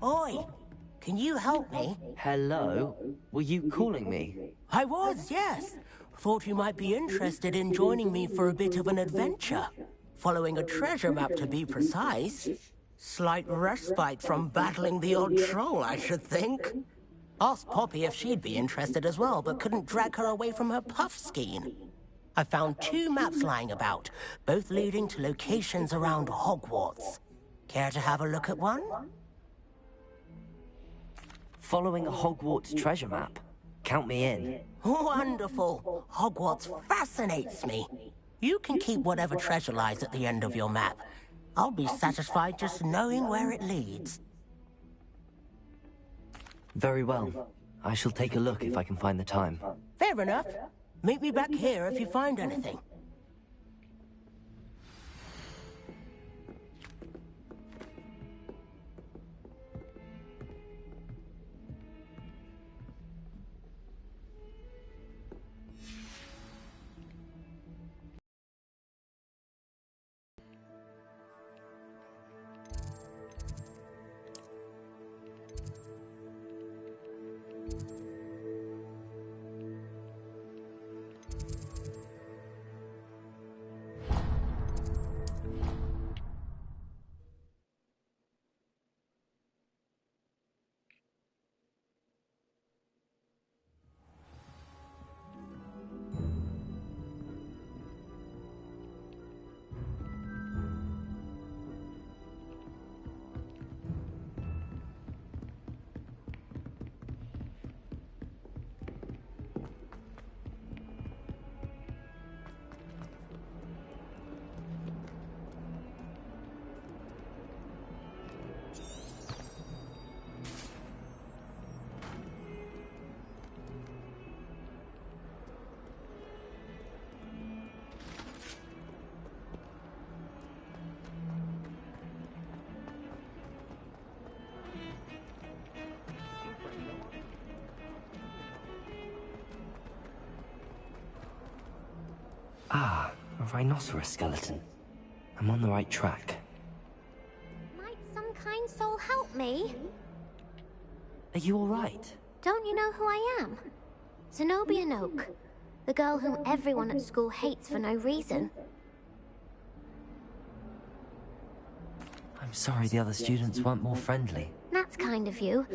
Oi! Can you help me? Hello? Were you calling me? I was, yes. Thought you might be interested in joining me for a bit of an adventure. Following a treasure map, to be precise. Slight respite from battling the odd troll, I should think. Asked Poppy if she'd be interested as well, but couldn't drag her away from her puff skein. I found 2 maps lying about, both leading to locations around Hogwarts. Care to have a look at one? Following a Hogwarts treasure map? Count me in. Wonderful. Hogwarts fascinates me. You can keep whatever treasure lies at the end of your map. I'll be satisfied just knowing where it leads. Very well. I shall take a look if I can find the time. Fair enough. Meet me back here if you find anything. Ah, a rhinoceros skeleton. I'm on the right track. Might some kind soul help me? Are you alright? Don't you know who I am? Zenobia Noak, the girl whom everyone at school hates for no reason. I'm sorry the other students weren't more friendly. That's kind of you.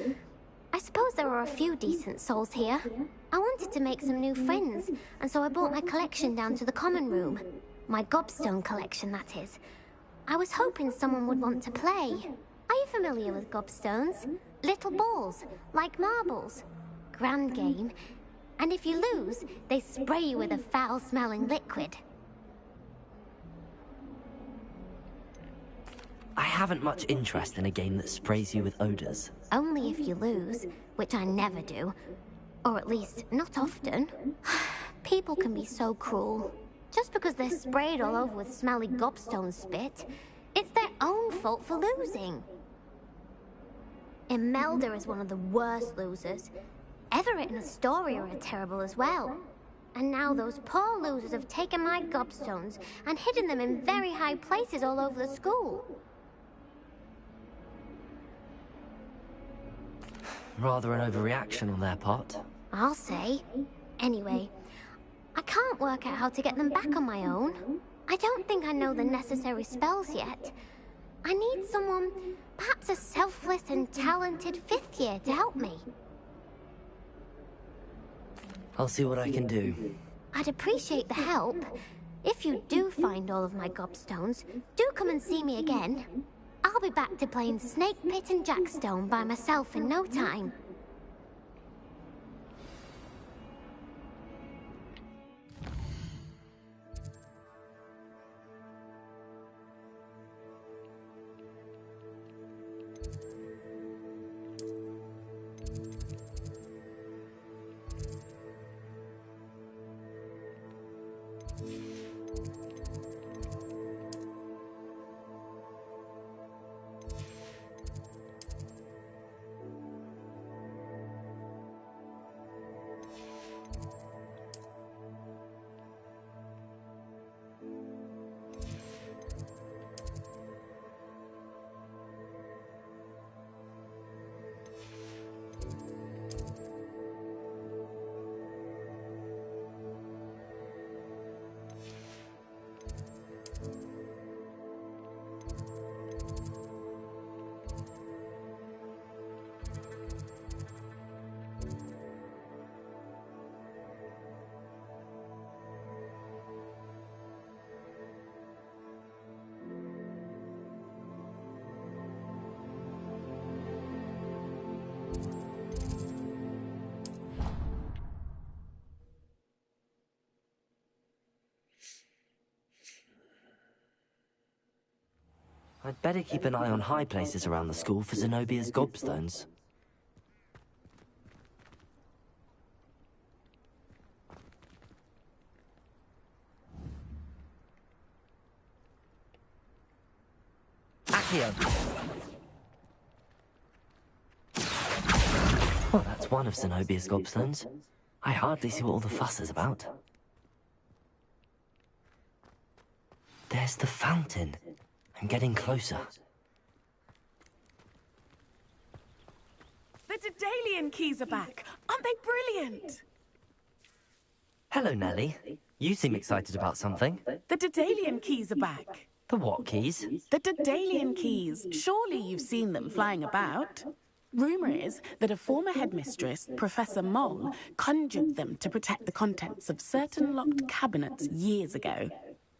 I suppose there are a few decent souls here. I wanted to make some new friends, and so I brought my collection down to the common room. My gobstone collection, that is. I was hoping someone would want to play. Are you familiar with gobstones? Little balls, like marbles. Grand game. And if you lose, they spray you with a foul-smelling liquid. I haven't much interest in a game that sprays you with odors. Only if you lose, which I never do. Or at least, not often. People can be so cruel. Just because they're sprayed all over with smelly gobstone spit, it's their own fault for losing. Imelda is one of the worst losers. Everett and Astoria are terrible as well. And now those poor losers have taken my gobstones and hidden them in very high places all over the school. Rather an overreaction on their part. I'll say. Anyway, I can't work out how to get them back on my own. I don't think I know the necessary spells yet. I need someone, perhaps a selfless and talented 5th year to help me. I'll see what I can do. I'd appreciate the help. If you do find all of my gobstones, do come and see me again. I'll be back to playing Snake Pit and Jackstone by myself in no time. I'd better keep an eye on high places around the school for Zenobia's gobstones. Accio! Well, that's one of Zenobia's gobstones. I hardly see what all the fuss is about. There's the fountain. I'm getting closer. The Daedalian keys are back. Aren't they brilliant? Hello, Nellie. You seem excited about something. The Daedalian keys are back. The what keys? The Daedalian keys. Surely you've seen them flying about. Rumour is that a former headmistress, Professor Moll, conjured them to protect the contents of certain locked cabinets years ago.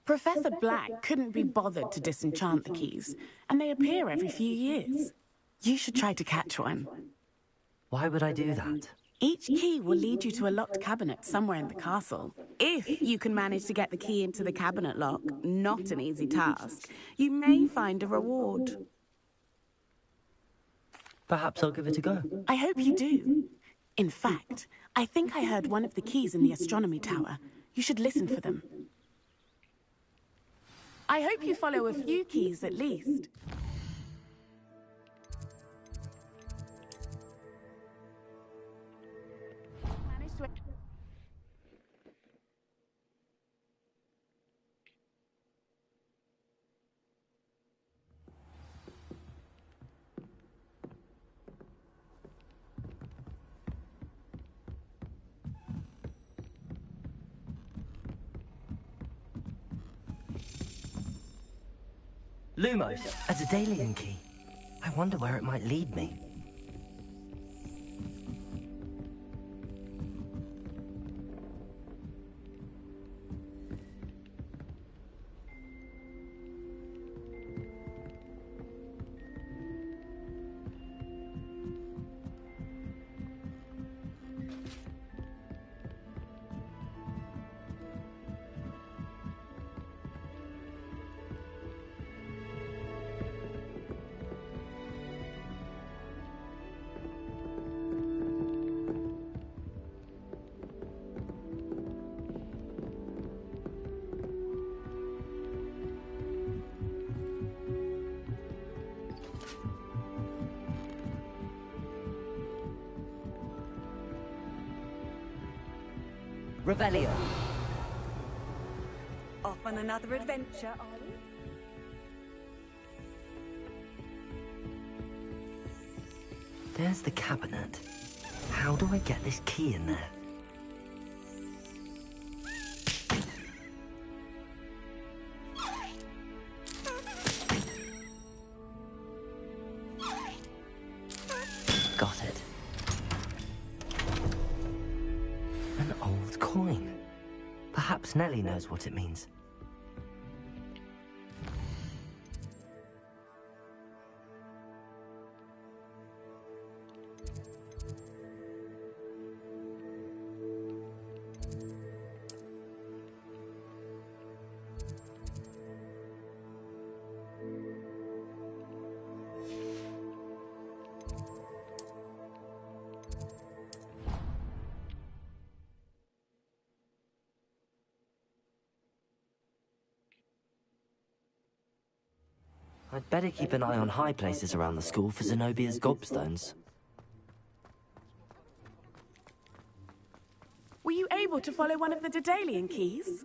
Professor Black couldn't be bothered to disenchant the keys, and they appear every few years. You should try to catch one. Why would I do that? Each key will lead you to a locked cabinet somewhere in the castle. If you can manage to get the key into the cabinet lock, not an easy task, you may find a reward. Perhaps I'll give it a go. I hope you do. In fact, I think I heard one of the keys in the astronomy tower. You should listen for them. I hope you follow a few keys at least. Managed to... Lumos, a Daedalian key. I wonder where it might lead me. Revelio. Off on another adventure, are we? There's the cabinet. How do I get this key in there? Got it. An old coin. Perhaps Nellie knows what it means. I'd better keep an eye on high places around the school for Zenobia's gobstones. Were you able to follow one of the Daedalian keys?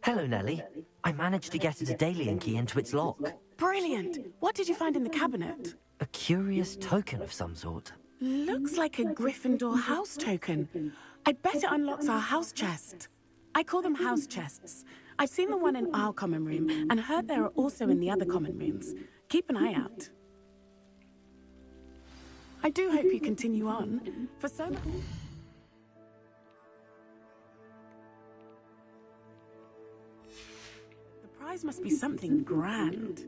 Hello, Nellie. I managed to get a Daedalian key into its lock. Brilliant! What did you find in the cabinet? A curious token of some sort. Looks like a Gryffindor house token. I bet it unlocks our house chest. I call them house chests. I've seen the one in our common room and heard there are also in the other common rooms. Keep an eye out. I do hope you continue on. For so much... The prize must be something grand.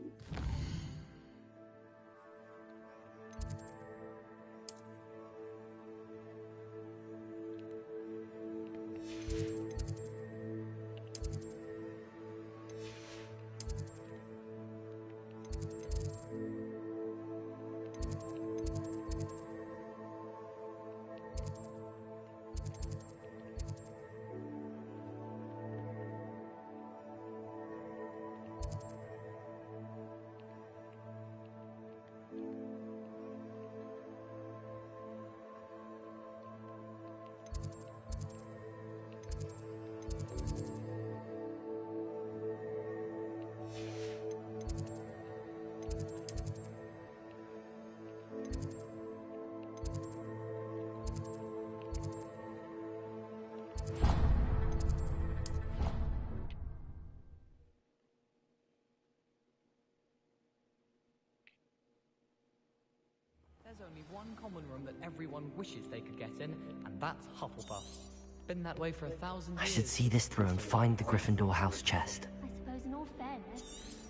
only one common room that everyone wishes they could get in, and that's Hufflepuff's. Been that way for 1,000 years. I should see this through and find the Gryffindor house chest. I suppose in all fairness,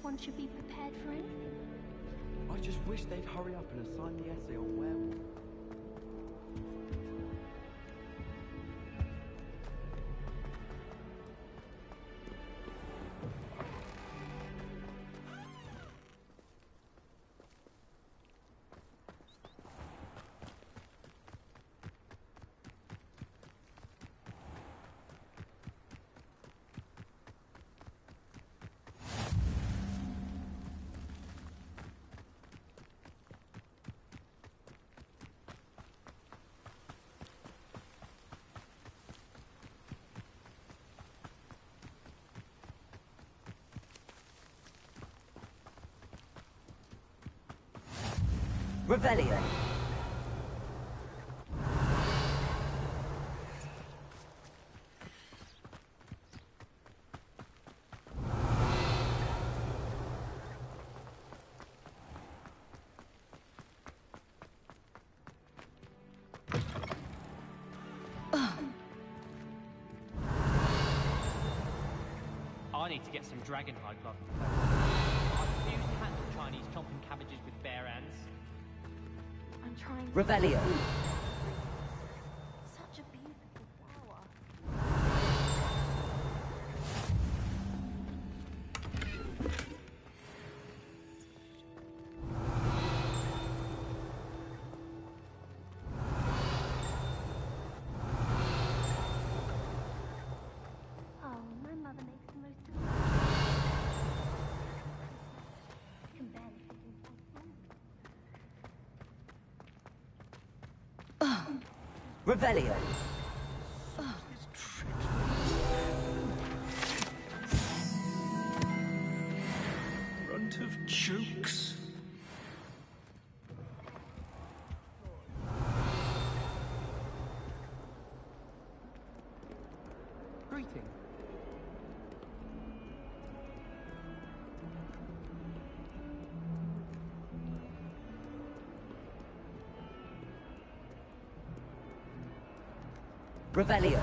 one should be prepared for anything. I just wish they'd hurry up and assign the essay on werewolves. Revelio. I need to get some dragonhide blood. I refuse to handle Chinese chomping cabbages with bare hands. I'm trying to... Revelio. Such a beautiful flower. Oh, my mother makes the most delicious Christmas. I can barely fit inside. Revelio. Runt of jokes. Greeting. Revelio.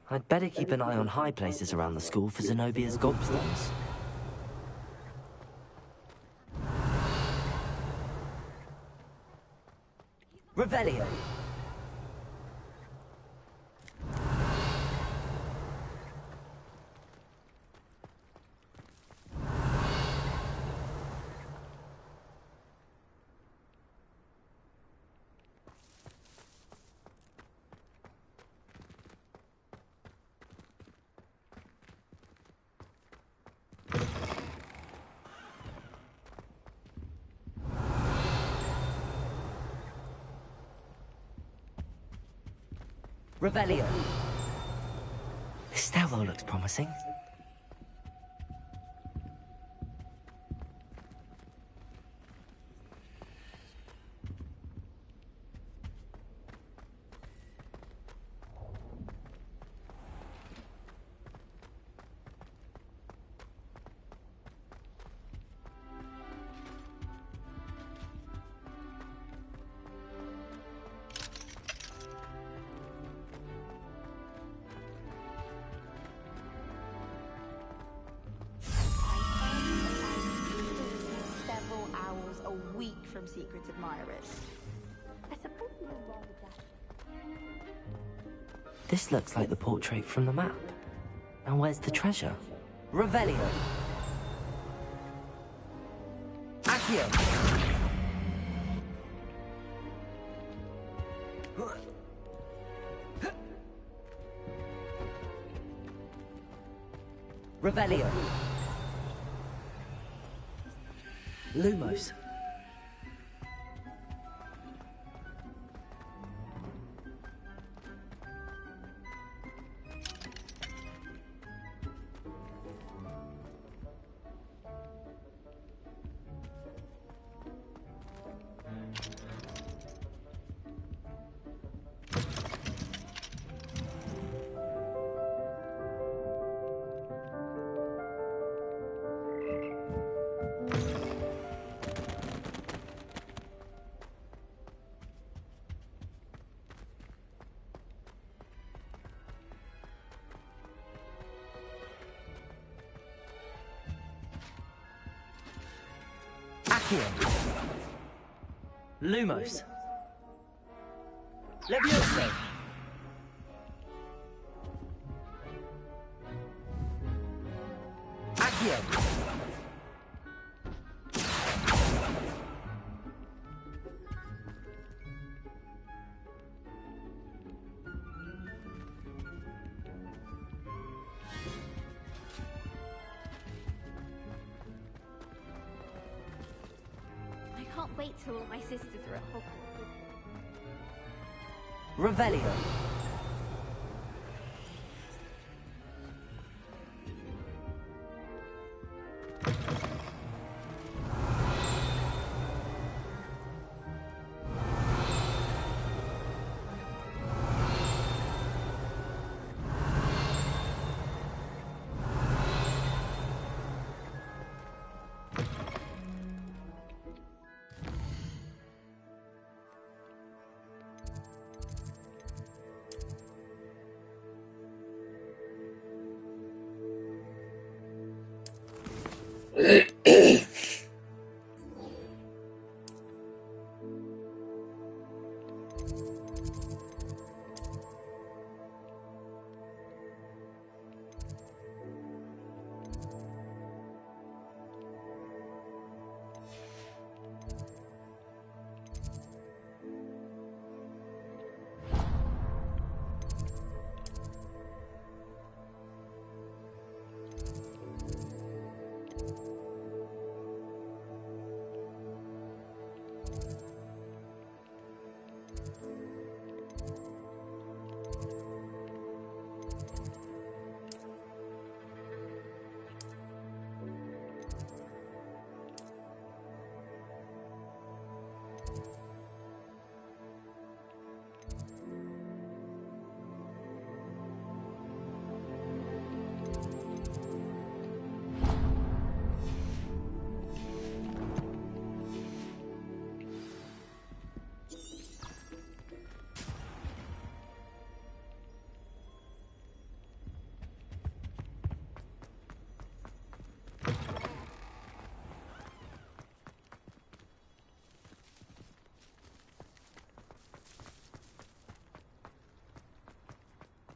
I'd better keep an eye on high places around the school for Zenobia's gobstones. Revelio. Revelio. This stairwell looks promising. Several hours a week from secret admirers. I suppose you're wrong with that. This looks like the portrait from the map. And where's the treasure? Revelio. Accio. Revelio. Lumos. Accio. Lumos. Levioso. Accio. I can't wait till all my sisters are at Hogwarts. Revelio.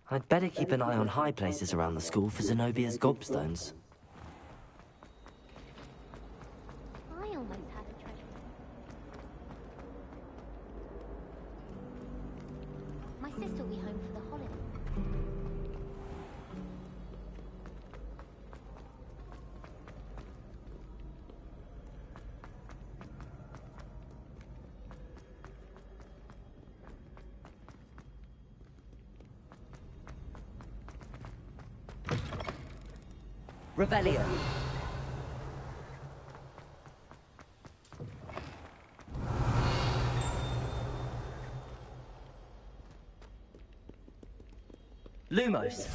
I'd better keep an eye on high places around the school for Zenobia's gobstones. I almost had a treasure. My sister will be home for the holiday. Revelio. Lumos.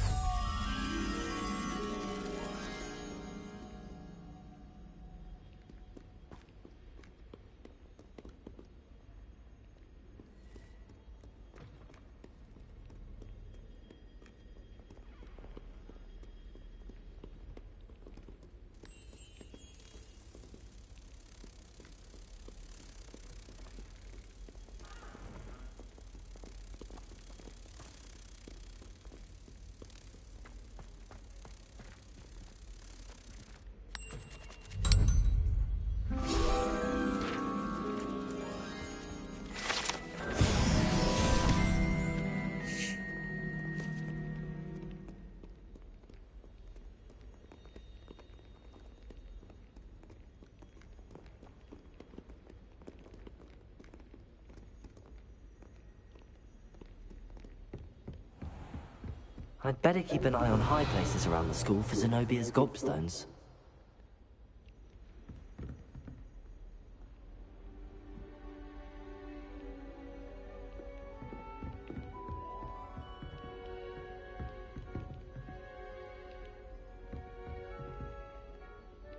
I'd better keep an eye on high places around the school for Zenobia's gobstones.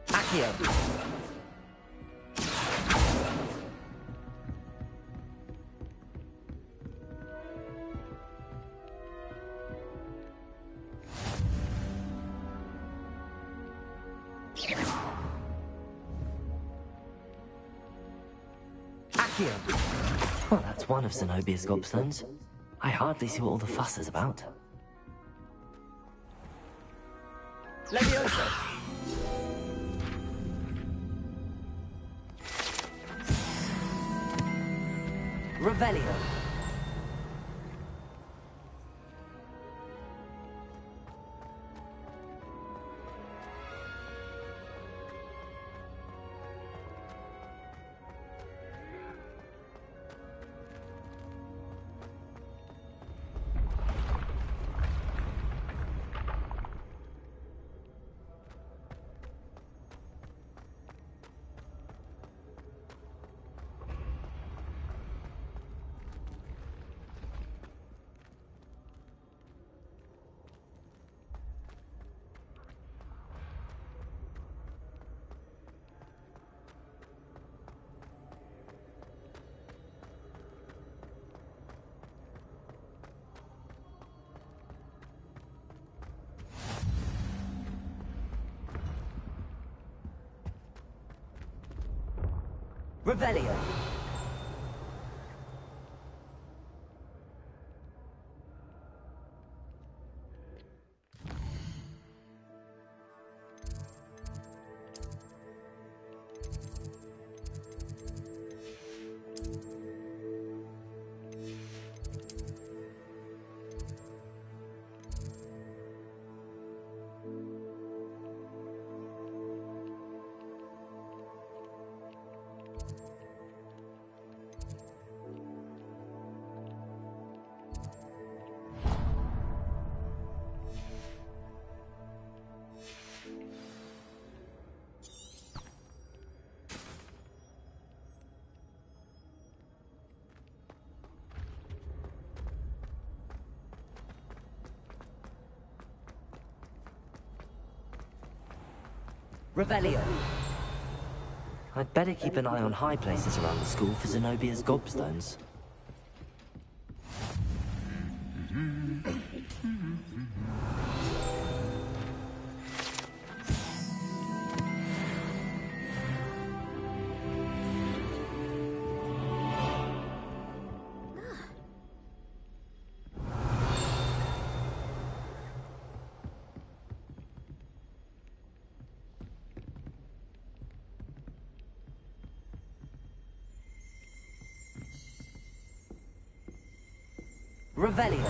Accio. Accio. Well, that's one of Zenobia's gobstones. I hardly see what all the fuss is about. Leviosa! Revelio. Revelio. Revelio. I'd better keep an eye on high places around the school for Zenobia's gobstones. Revelio.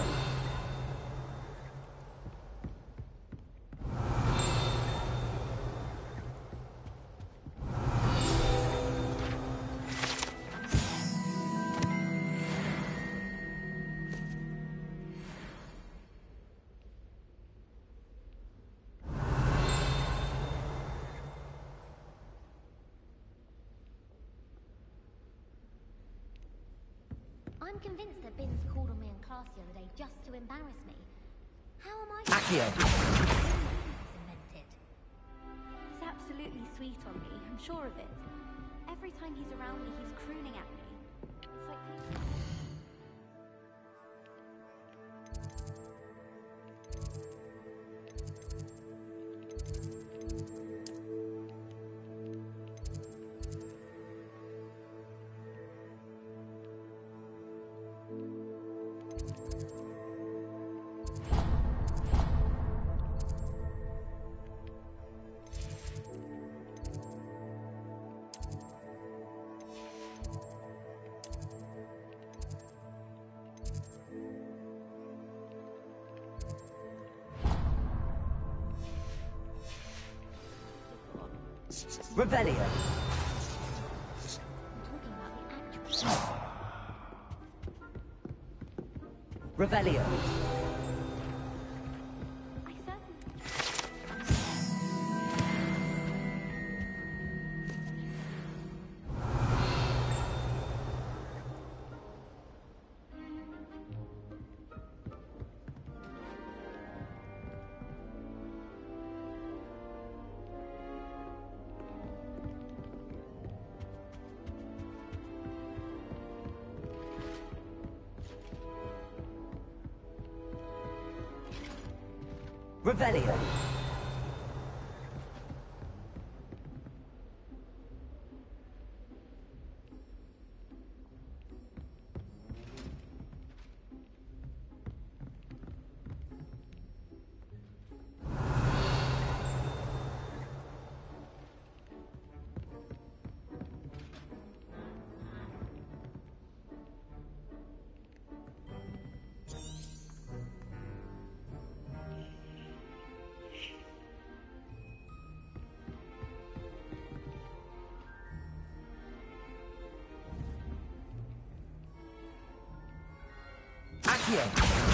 I'm convinced that Binns called on me in class the other day just to embarrass me. How am I Accio. invented? He's absolutely sweet on me, I'm sure of it. Every time he's around me, he's crooning at me. It's like people... Revelio. Revelio. Revelio. Accio!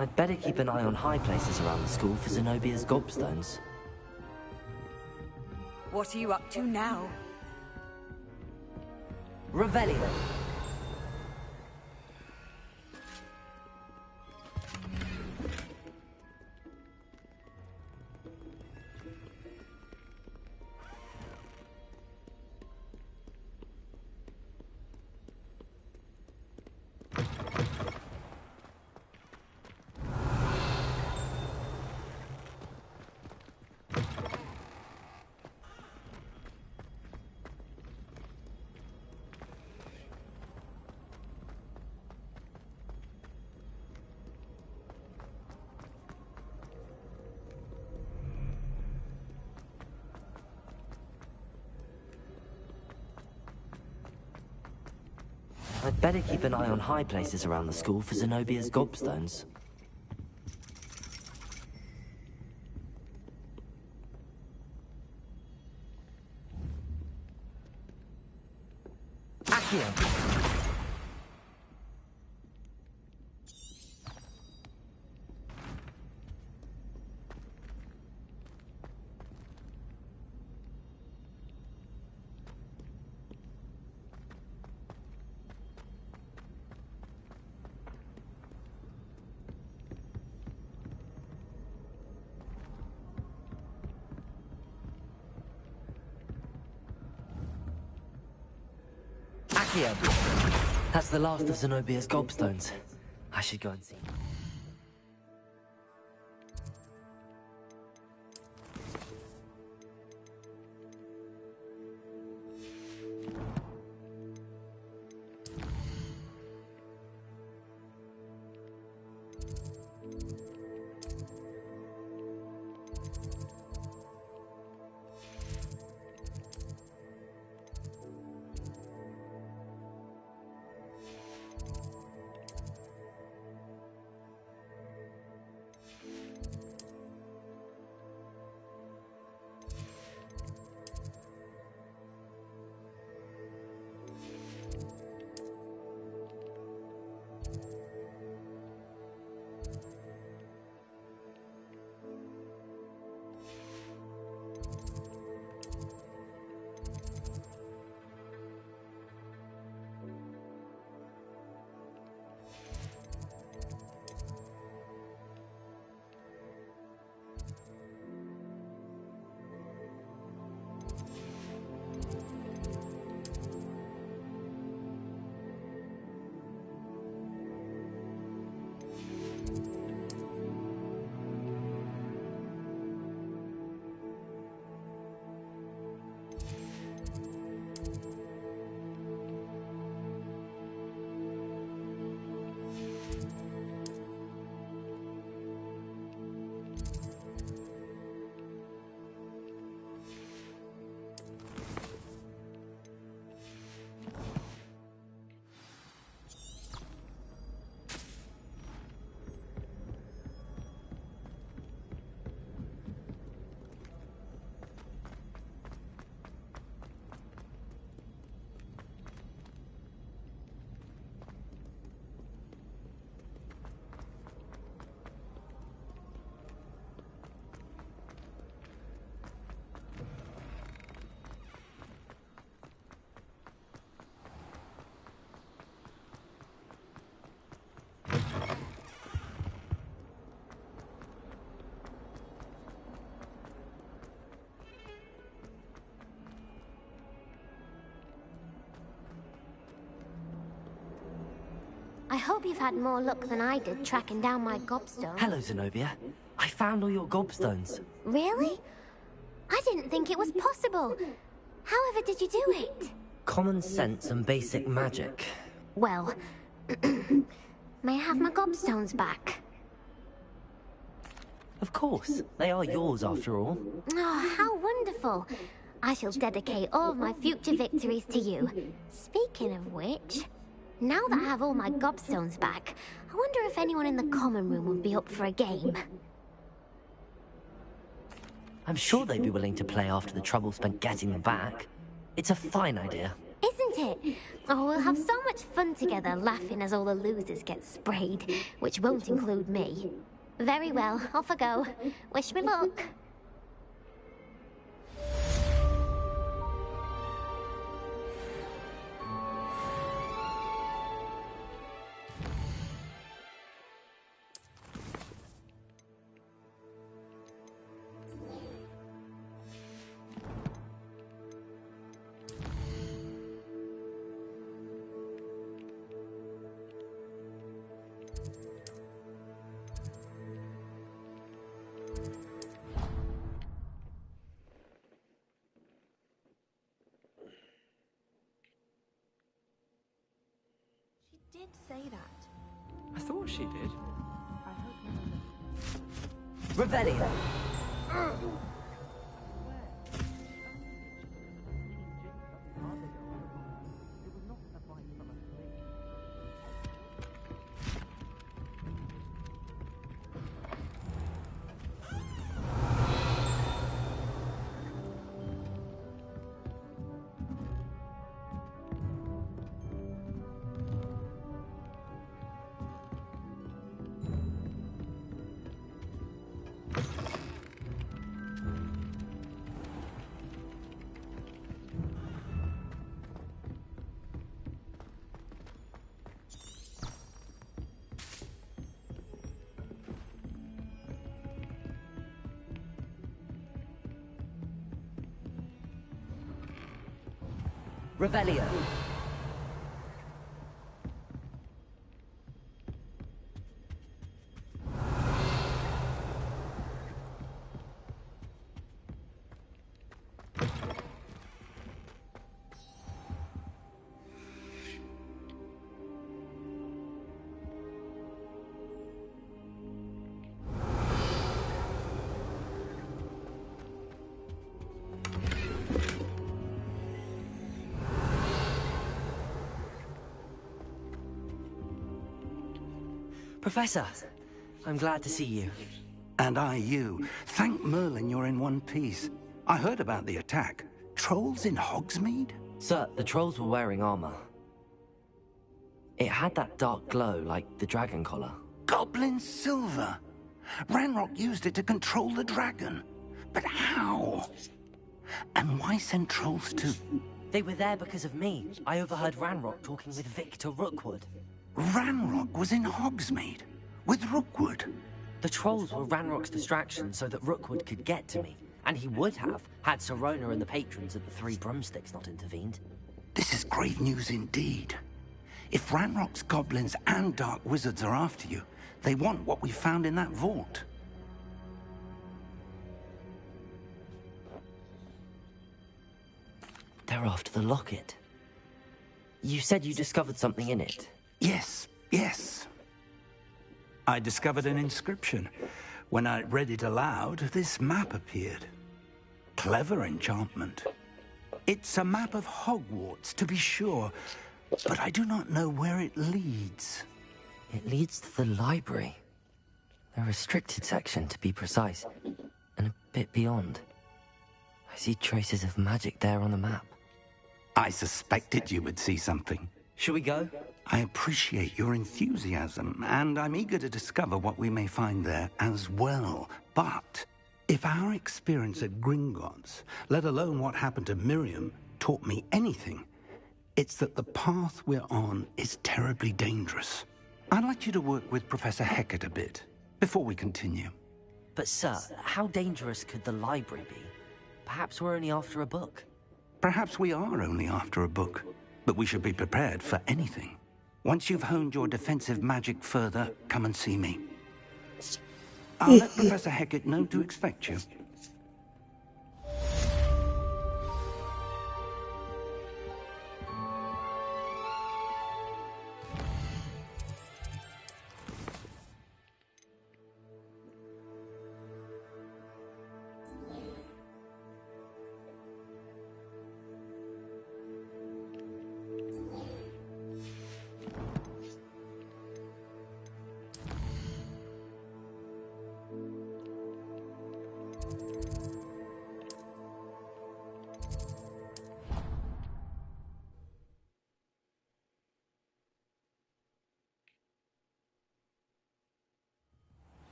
I'd better keep an eye on high places around the school for Zenobia's gobstones. What are you up to now? Revelio. I'd better keep an eye on high places around the school for Zenobia's gobstones. Accio! Accio! That's the last of Zenobia's gobstones. I should go and see. hope you've had more luck than I did tracking down my gobstone. Hello, Zenobia. I found all your gobstones. Really? I didn't think it was possible. However did you do it? Common sense and basic magic. Well, may I have my gobstones back? Of course. They are yours, after all. Oh, how wonderful. I shall dedicate all of my future victories to you. Speaking of which, now that I have all my gobstones back, I wonder if anyone in the common room would be up for a game. I'm sure they'd be willing to play after the trouble spent getting them back. It's a fine idea. Isn't it? Oh, we'll have so much fun together laughing as all the losers get sprayed, which won't include me. Very well, off I go. Wish me luck. She did say that. I thought she did. I hope none of Revelio! Revelio. Professor, I'm glad to see you. And I you. Thank Merlin you're in one piece. I heard about the attack. Trolls in Hogsmeade? Sir, the trolls were wearing armor. It had that dark glow like the dragon collar. Goblin silver! Ranrock used it to control the dragon. But how? And why send trolls to... They were there because of me. I overheard Ranrock talking with Victor Rookwood. Ranrock was in Hogsmeade? With Rookwood? The trolls were Ranrock's distraction so that Rookwood could get to me. And he would have, had Sirona and the patrons of the Three Broomsticks not intervened. This is grave news indeed. If Ranrock's goblins and dark wizards are after you, they want what we found in that vault. They're after the locket. You said you discovered something in it. Yes. I discovered an inscription. When I read it aloud, this map appeared. Clever enchantment. It's a map of Hogwarts, to be sure, but I do not know where it leads. It leads to the library. The restricted section, to be precise, and a bit beyond. I see traces of magic there on the map. I suspected you would see something. Shall we go? I appreciate your enthusiasm, and I'm eager to discover what we may find there as well. But if our experience at Gringotts, let alone what happened to Miriam, taught me anything, it's that the path we're on is terribly dangerous. I'd like you to work with Professor Hecat a bit, before we continue. But sir, how dangerous could the library be? Perhaps we're only after a book. Perhaps we are only after a book, but we should be prepared for anything. Once you've honed your defensive magic further, come and see me. I'll let Professor Hecat know to expect you.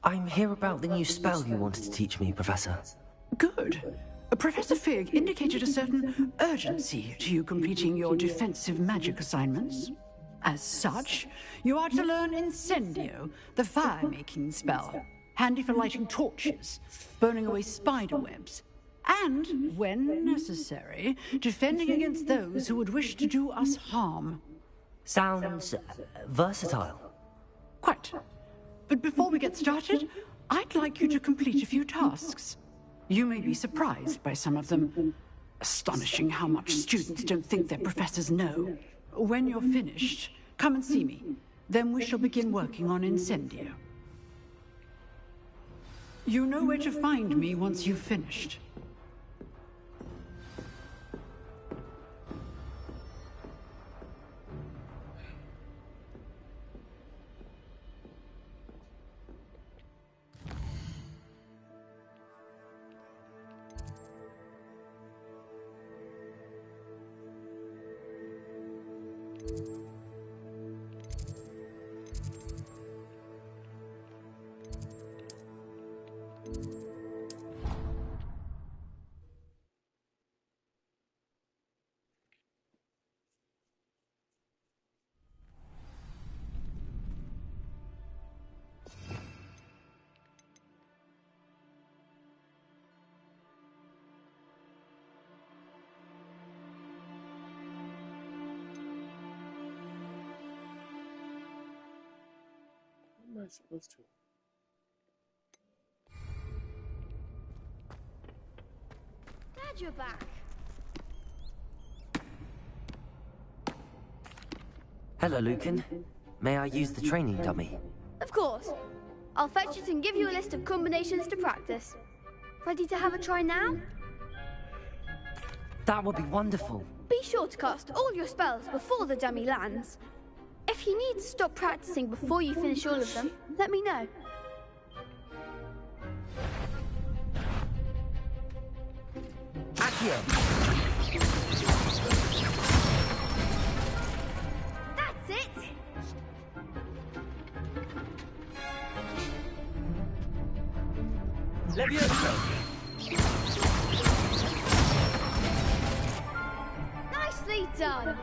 I'm here about the new spell you wanted to teach me, Professor. Good. Professor Fig indicated a certain urgency to you completing your defensive magic assignments. As such, you are to learn Incendio, the fire-making spell, handy for lighting torches, burning away spider webs, and, when necessary, defending against those who would wish to do us harm. Sounds versatile. Quite. But before we get started, I'd like you to complete a few tasks. You may be surprised by some of them. Astonishing how much students don't think their professors know. When you're finished, come and see me. Then we shall begin working on Incendio. You know where to find me once you've finished. What am I supposed to? Dad, you're back. Hello, Lucan. May I use the training dummy? Of course. I'll fetch it and give you a list of combinations to practice. Ready to have a try now? That would be wonderful. Be sure to cast all your spells before the dummy lands. If you need to stop practicing before you finish all of them, let me know. Accio! That's it! Levioso! Nicely done!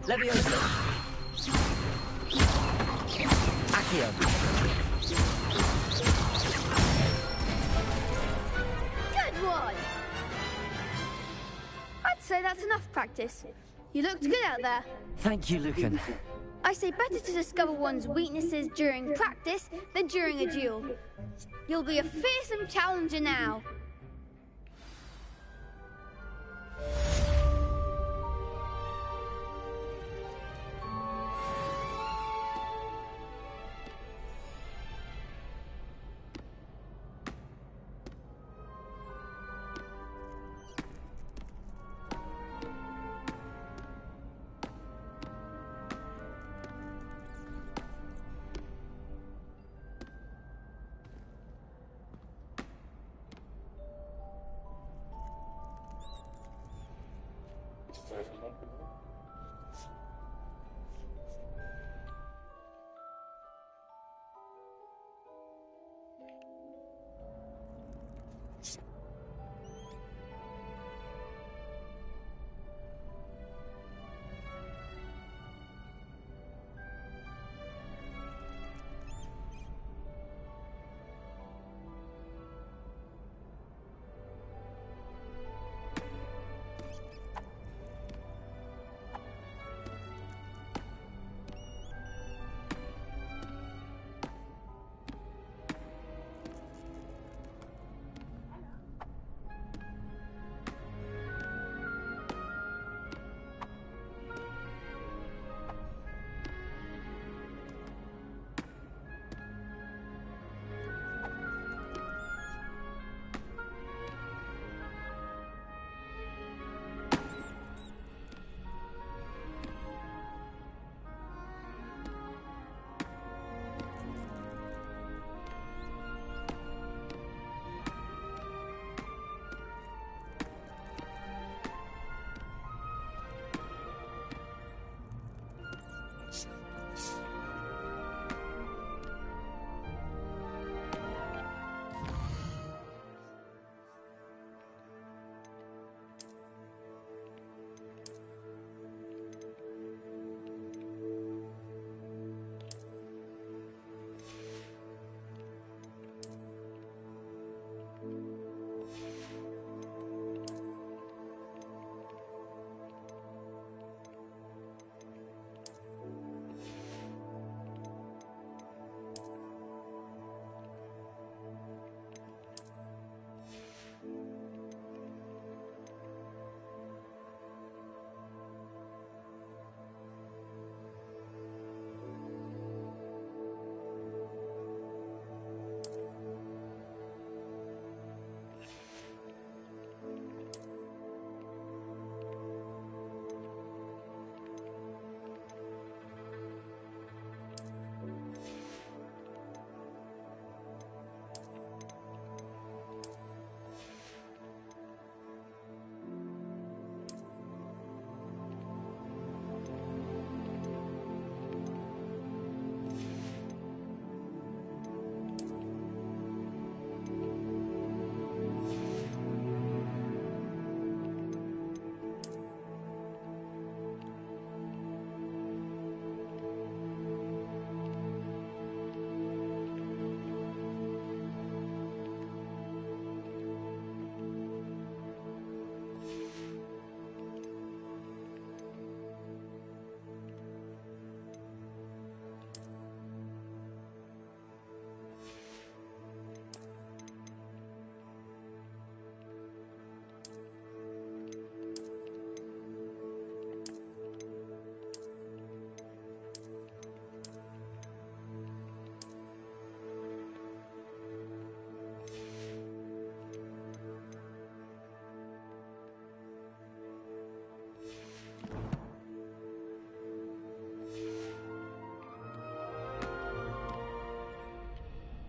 Levioso! Accio! Good one! I'd say that's enough practice. You looked good out there. Thank you, Lucan. I say better to discover one's weaknesses during practice than during a duel. You'll be a fearsome challenger now.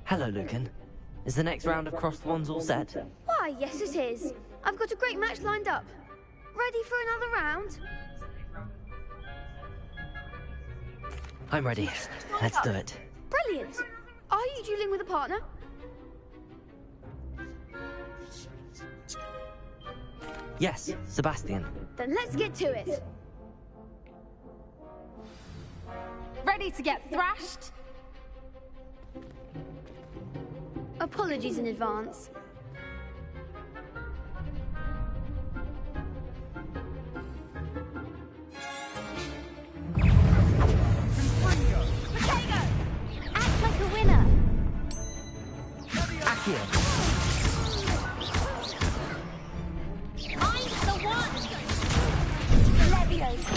Hello, Lucan. Is the next round of Cross the Wands all set? Why, yes it is. I've got a great match lined up. Ready for another round? I'm ready. Let's do it. Brilliant. Are you dueling with a partner? Yes, Sebastian. Then let's get to it. Ready to get thrashed? Apologies in advance. Act like a winner. Accio. I'm the one. Leviosa.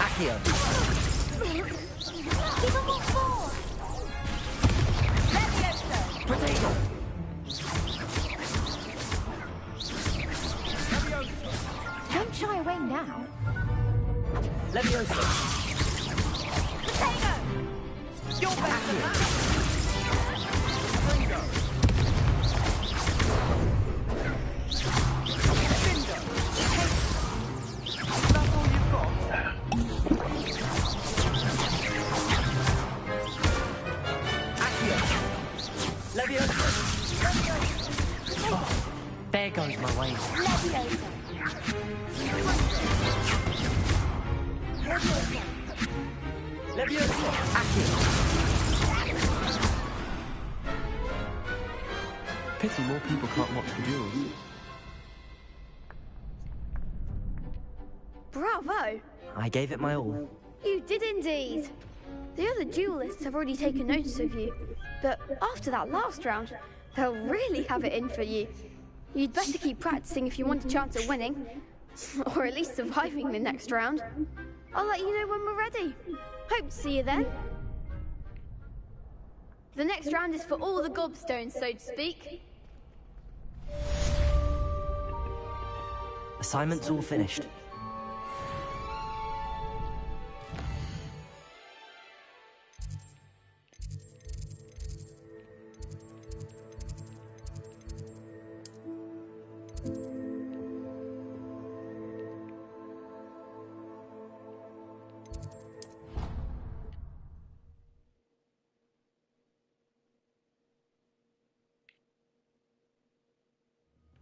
Accio. Give them more force. Leviosa. Potato. Don't shy away now. Leviosa. Potato. You're back here. Oh, there goes my way. Pity more people can't watch the duels. Bravo! I gave it my all. You did indeed. The other duelists have already taken notice of you, but after that last round, they'll really have it in for you. You'd better keep practicing if you want a chance at winning, or at least surviving the next round. I'll let you know when we're ready. Hope to see you then. The next round is for all the gobstones, so to speak. Assignment's all finished.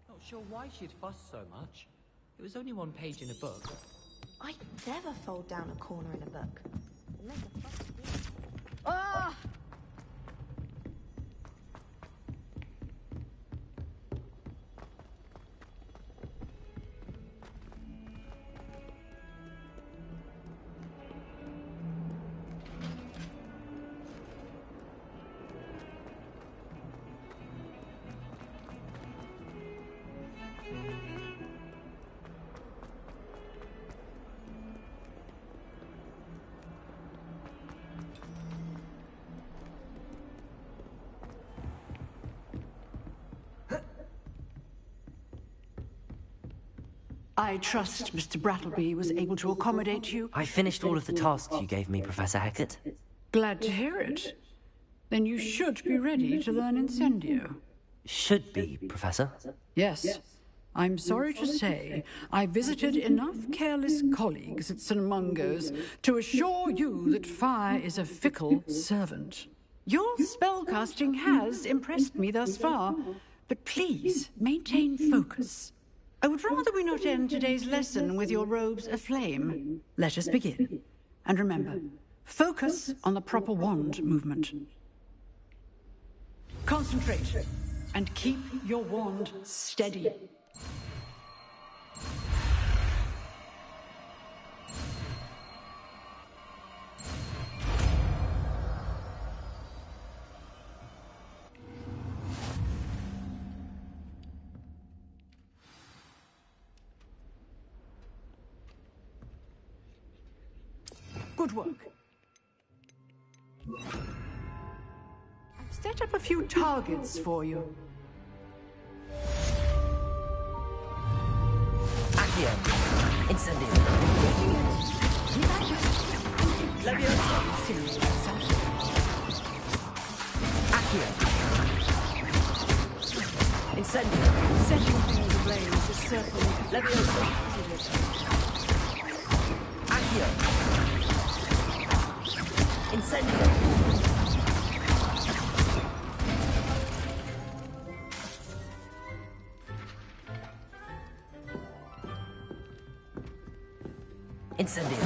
Not sure why she'd fuss so much. It was only one page in a book. I'd never fold down a corner in a book. Ah! I trust Mr. Brattleby was able to accommodate you. I finished all of the tasks you gave me, Professor Hackett. Glad to hear it. Then you should be ready to learn Incendio. Should be, Professor. Yes. I'm sorry to say, I visited enough careless colleagues at St. Mungo's to assure you that fire is a fickle servant. Your spellcasting has impressed me thus far, but please maintain focus. I would rather we not end today's lesson with your robes aflame. Let us begin. And remember, focus on the proper wand movement. Concentrate, and keep your wand steady. Good work. I've set up a few targets for you. Accio. Incendio. Leviosa. Accio. Incendio. Setting things ablaze is certainly Leviosa. Accio. Incendio. Incendio.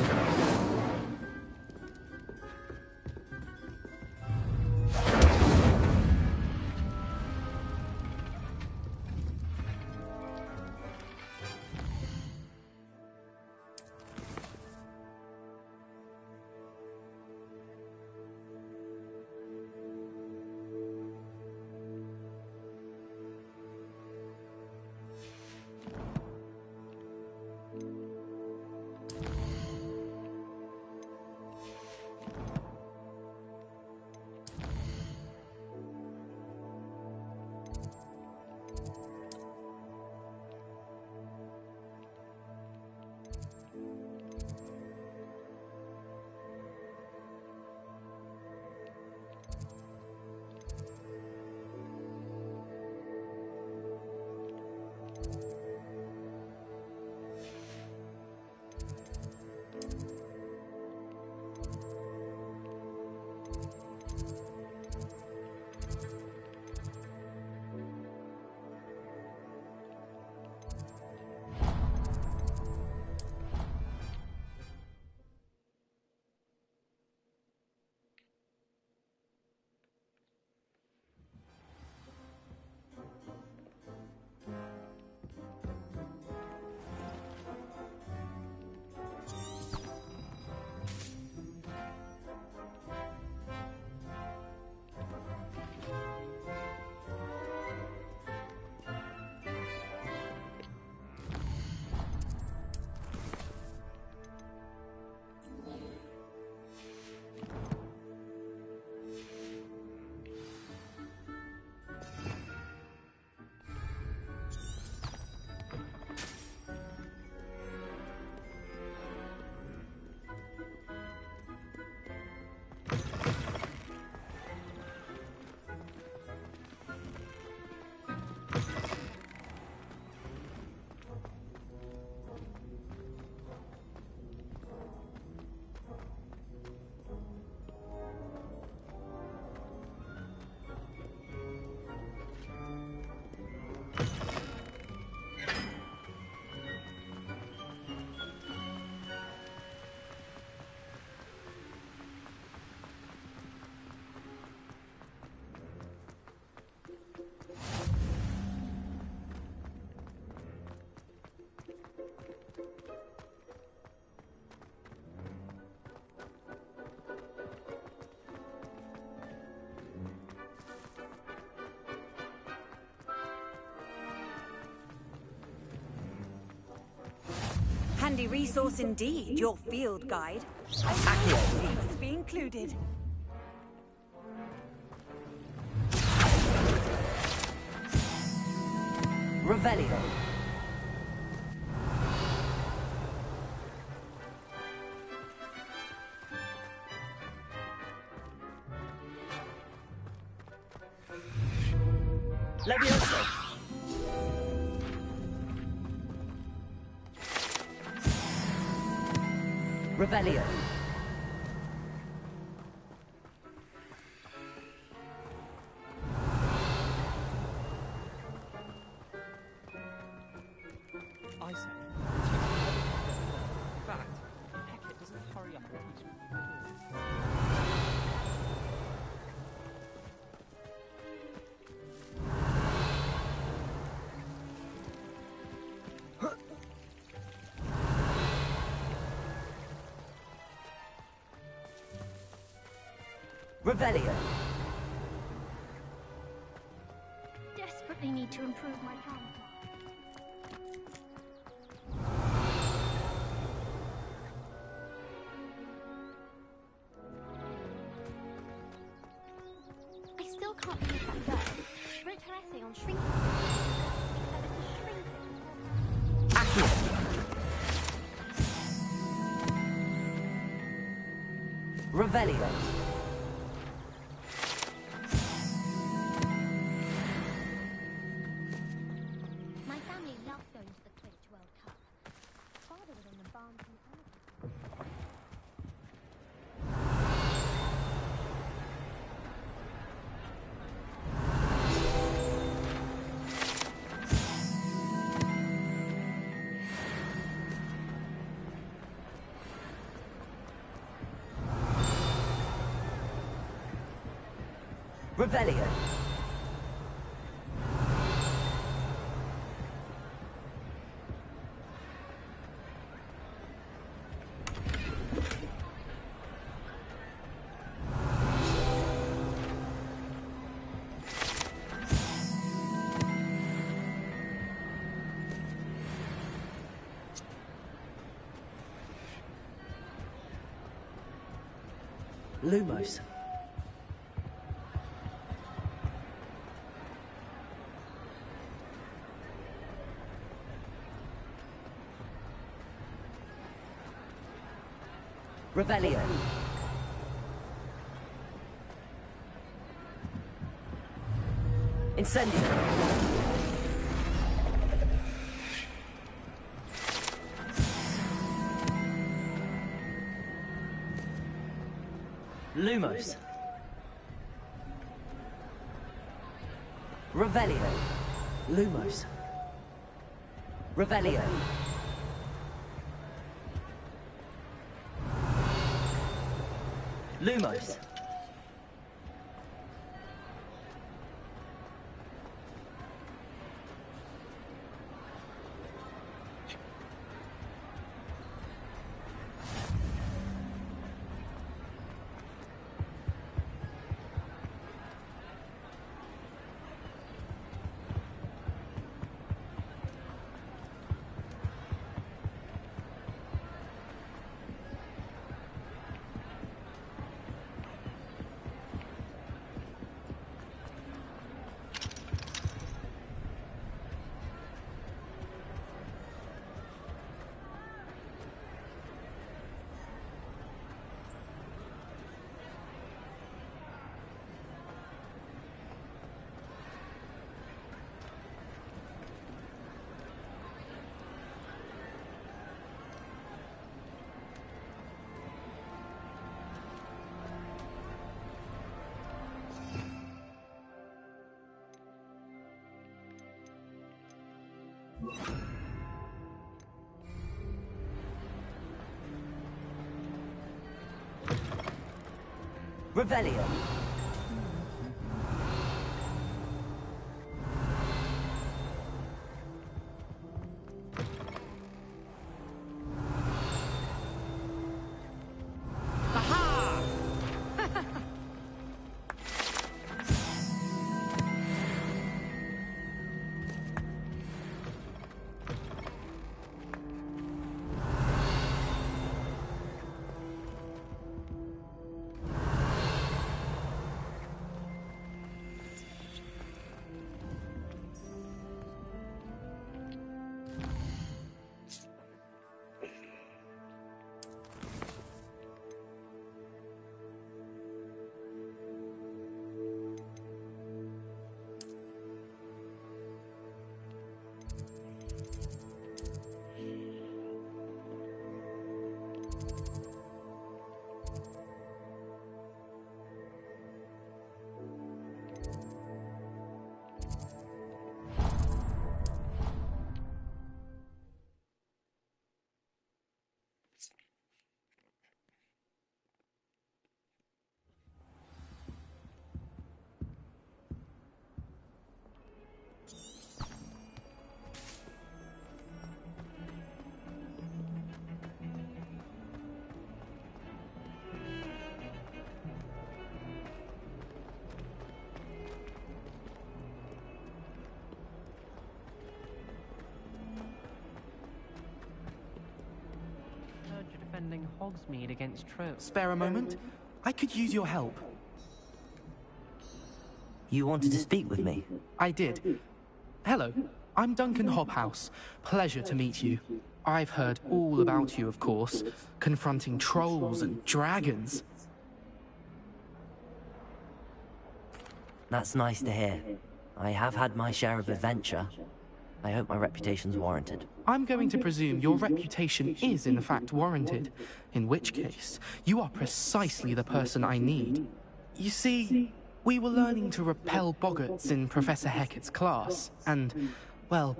handy resource indeed, your field guide. Accio must be included. Revelio. Levioso. Revelio. I say, in fact, Locket doesn't hurry up and teach me. Revelio. Desperately need to improve my camouflage. I still can't believe that girl wrote her essay on shrinking. Revelio. My family loved going to the Quidditch World Cup. Father was on the Barnsley Amateur. Revelio. Lumos. Revelio. Incendio. Lumos. Revelio. Lumos. Revelio. Lumos. Revelio. Hogsmeade against True. Spare a moment? I could use your help. You wanted to speak with me? I did. Hello, I'm Duncan Hobhouse. Pleasure to meet you. I've heard all about you, of course, confronting trolls and dragons. That's nice to hear. I have had my share of adventure. I hope my reputation's warranted. I'm going to presume your reputation is in fact warranted, in which case, you are precisely the person I need. You see, we were learning to repel boggarts in Professor Hecat's class, and, well,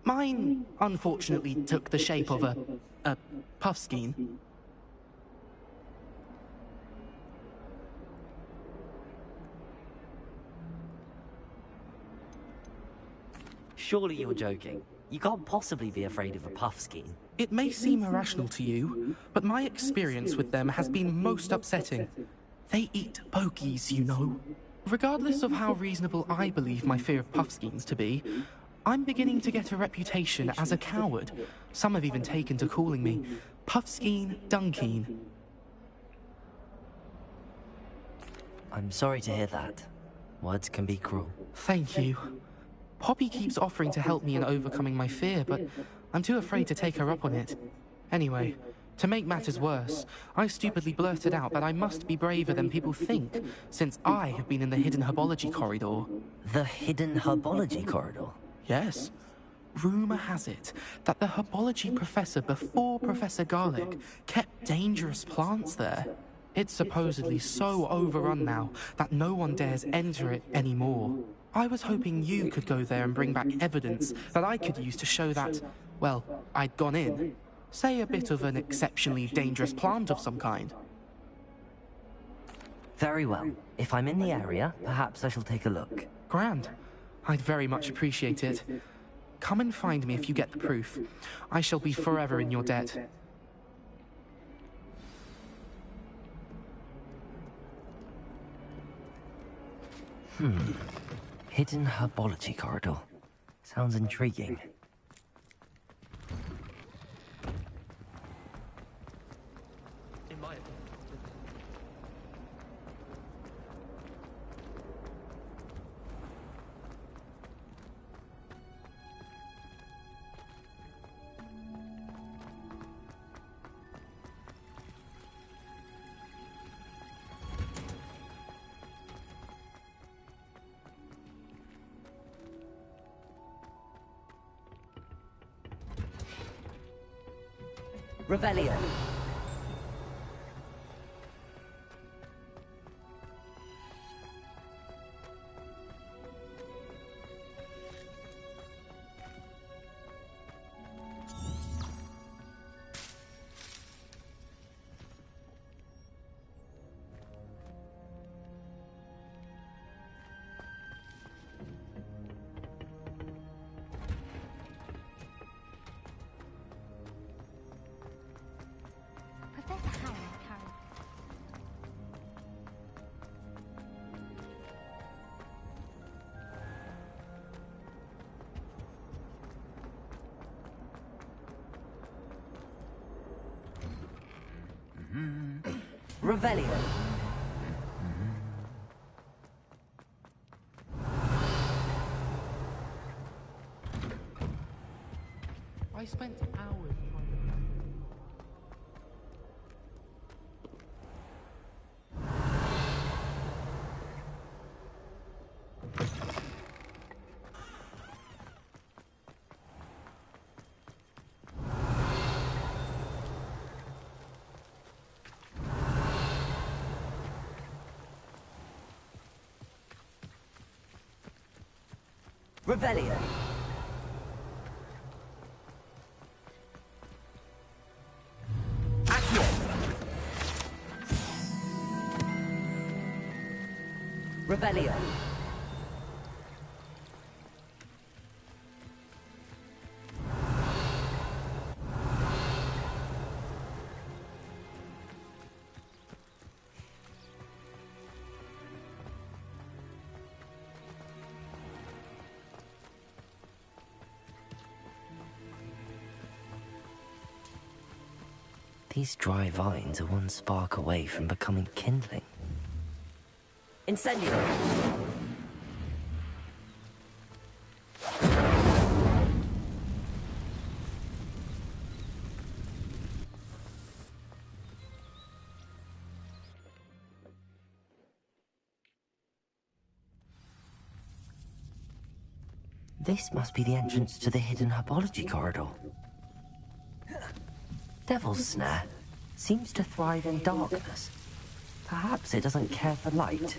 mine unfortunately took the shape of a puffskein. Surely you're joking. You can't possibly be afraid of a puffskein. It may seem irrational to you, but my experience with them has been most upsetting. They eat bogies, you know. Regardless of how reasonable I believe my fear of puffskeins to be, I'm beginning to get a reputation as a coward. Some have even taken to calling me Puffskein Dunkeen. I'm sorry to hear that. Words can be cruel. Thank you. Poppy keeps offering to help me in overcoming my fear, but I'm too afraid to take her up on it. Anyway, to make matters worse, I stupidly blurted out that I must be braver than people think, since I have been in the hidden herbology corridor. The hidden herbology corridor? Yes. Rumour has it that the herbology professor before Professor Garlic kept dangerous plants there. It's supposedly so overrun now that no one dares enter it anymore. I was hoping you could go there and bring back evidence that I could use to show that, well, I'd gone in. Say a bit of an exceptionally dangerous plant of some kind. Very well. If I'm in the area, perhaps I shall take a look. Grand. I'd very much appreciate it. Come and find me if you get the proof. I shall be forever in your debt. Hidden herbology corridor. Sounds intriguing. In my Revelio. Revelio. I spent hours trying to... Revelio. Revelio. These dry vines are one spark away from becoming kindling. Incendio! This must be the entrance to the hidden herbology corridor. Devil's Snare seems to thrive in darkness. Perhaps it doesn't care for light.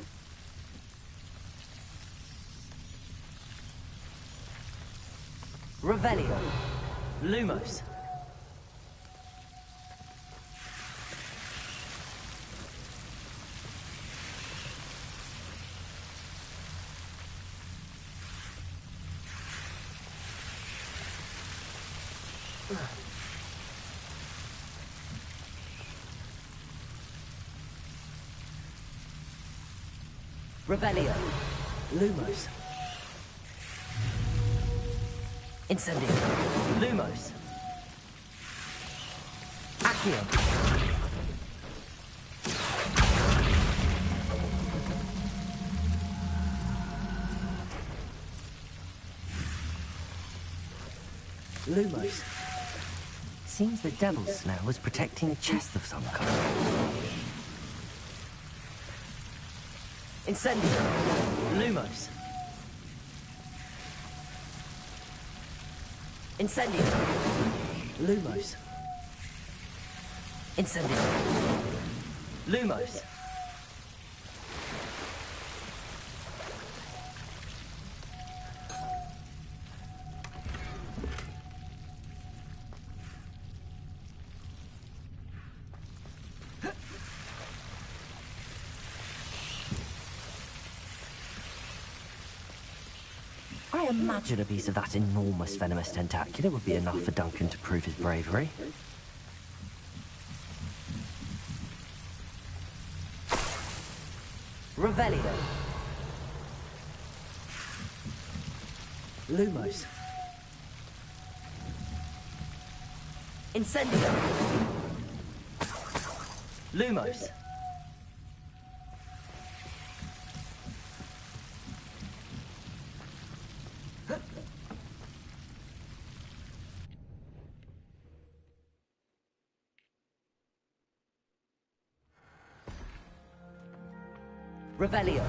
Revelio. Lumos. Revelio. Lumos. Incendio. Lumos. Accio. Lumos. Seems the Devil's Snare was protecting a chest of some kind. Incendio. Lumos. Incendio. Lumos. Incendio. Lumos. I imagine a piece of that enormous venomous tentacula would be enough for Duncan to prove his bravery. Revelio. Lumos. Incendio. Lumos. Revelio.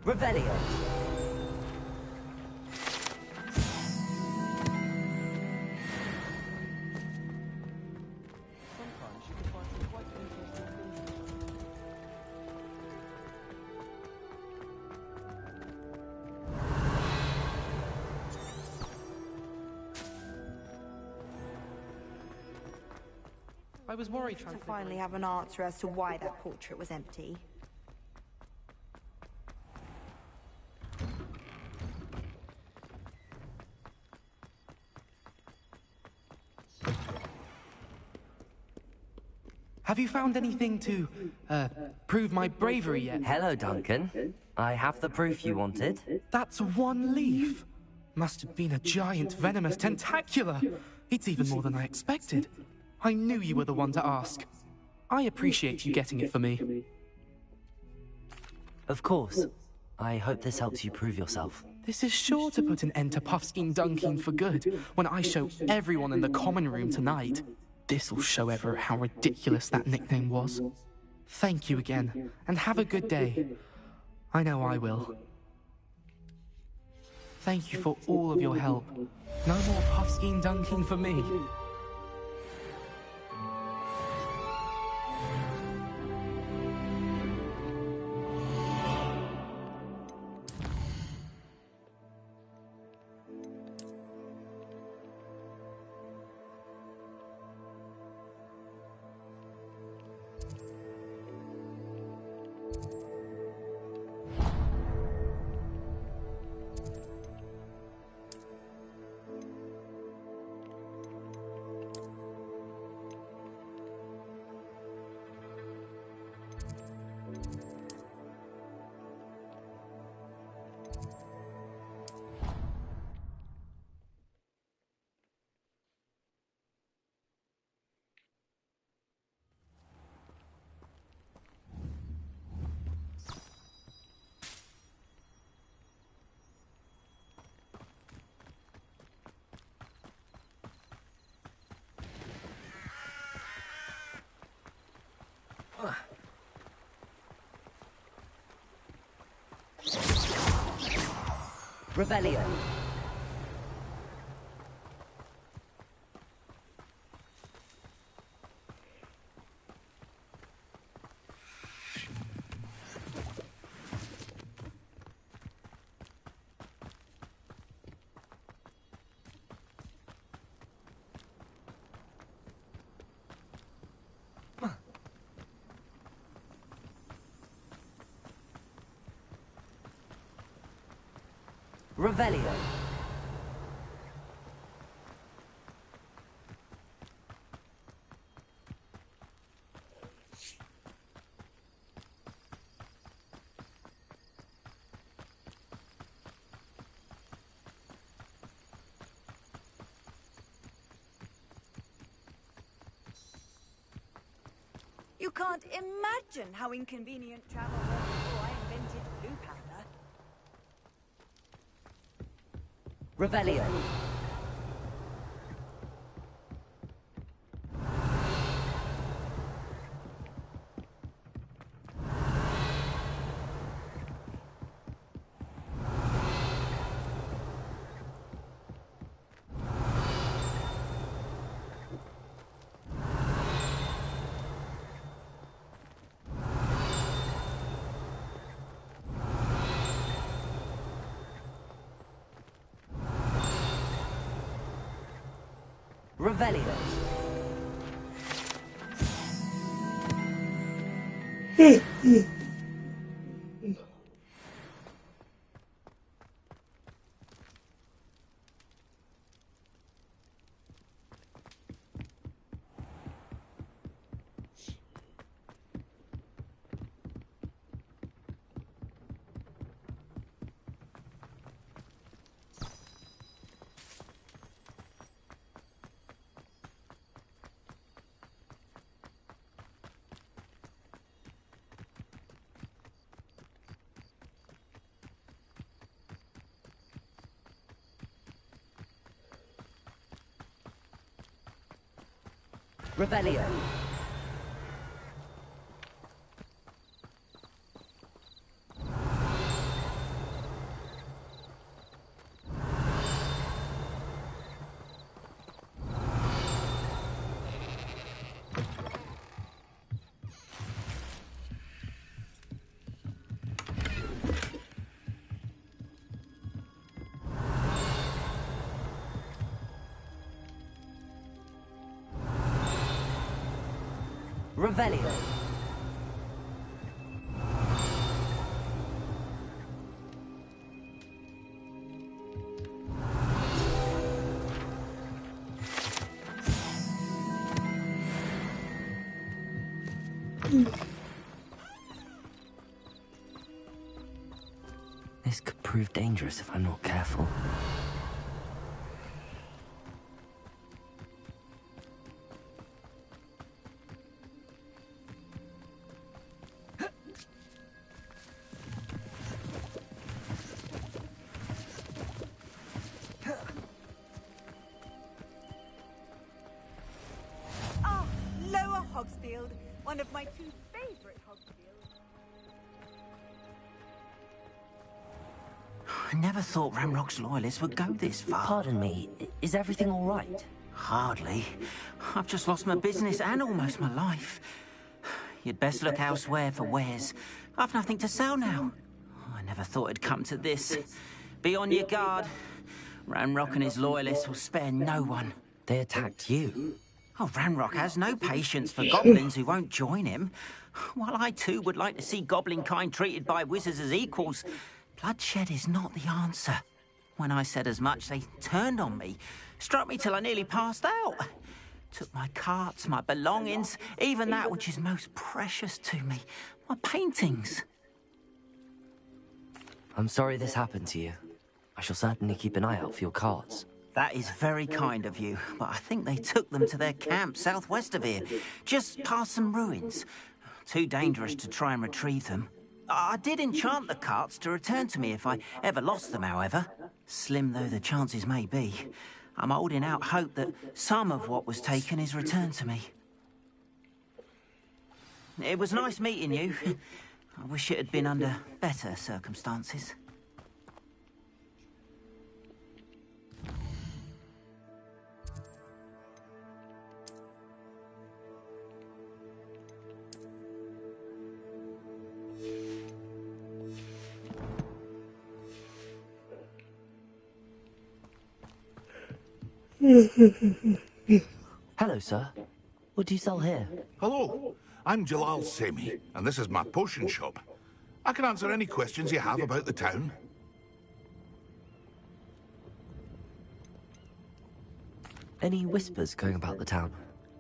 Revelio. Sometimes you can find some quite interesting things. I was worried To finally have an answer as to why that portrait was empty. Have you found anything to, prove my bravery yet? Hello, Duncan. I have the proof you wanted. That's one leaf. Must have been a giant venomous tentacula. It's even more than I expected. I knew you were the one to ask. I appreciate you getting it for me. Of course. I hope this helps you prove yourself. This is sure to put an end to Puffskein Dunkin for good when I show everyone in the common room tonight. This'll show Everett how ridiculous that nickname was. Thank you again, and have a good day. I know I will. Thank you for all of your help. No more Puffskein Dunkin for me. Revelio. Revelio. You can't imagine how inconvenient travel was before I invented blue powder. Revelio. Revelio. Revelio. Revelio. This could prove dangerous if I'm not careful. Ah, Lower Hogsfield, one of my two favorite Hogsfields. I never thought Ramrock's loyalists would go this far. Pardon me, is everything all right? Hardly. I've just lost my business and almost my life. You'd best look elsewhere for wares. I've nothing to sell now. I never thought it'd come to this. Be on your guard. Ramrock and his loyalists will spare no one. They attacked you? Oh, Ramrock has no patience for goblins who won't join him. While I too would like to see goblin kind treated by wizards as equals, bloodshed is not the answer. When I said as much, they turned on me, struck me till I nearly passed out. Took my carts, my belongings, even that which is most precious to me, my paintings. I'm sorry this happened to you. I shall certainly keep an eye out for your carts. That is very kind of you, but I think they took them to their camp southwest of here, just past some ruins. Too dangerous to try and retrieve them. I did enchant the carts to return to me if I ever lost them, however. Slim though the chances may be, I'm holding out hope that some of what was taken is returned to me. It was nice meeting you. I wish it had been under better circumstances. Hello, sir. What do you sell here? Hello, I'm Jalal Semi, and this is my potion shop. I can answer any questions you have about the town. Any whispers going about the town?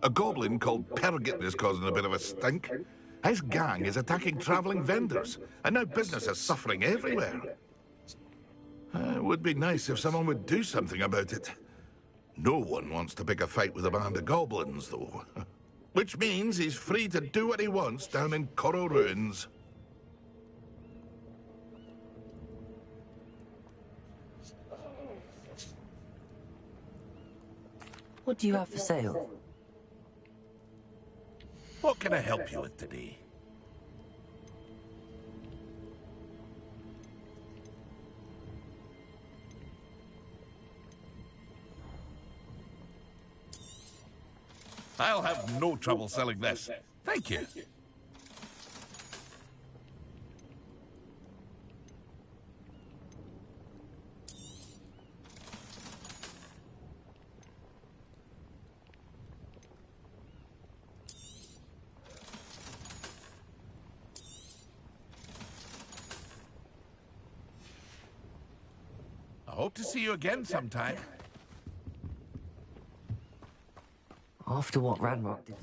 A goblin called Pergit is causing a bit of a stink. His gang is attacking travelling vendors, and now business is suffering everywhere. It would be nice if someone would do something about it. No one wants to pick a fight with a band of goblins, though. Which means he's free to do what he wants down in Coral Ruins. What do you have for sale? What can I help you with today? I'll have no trouble selling this. Thank you. I hope to see you again sometime. After what Ranrock did...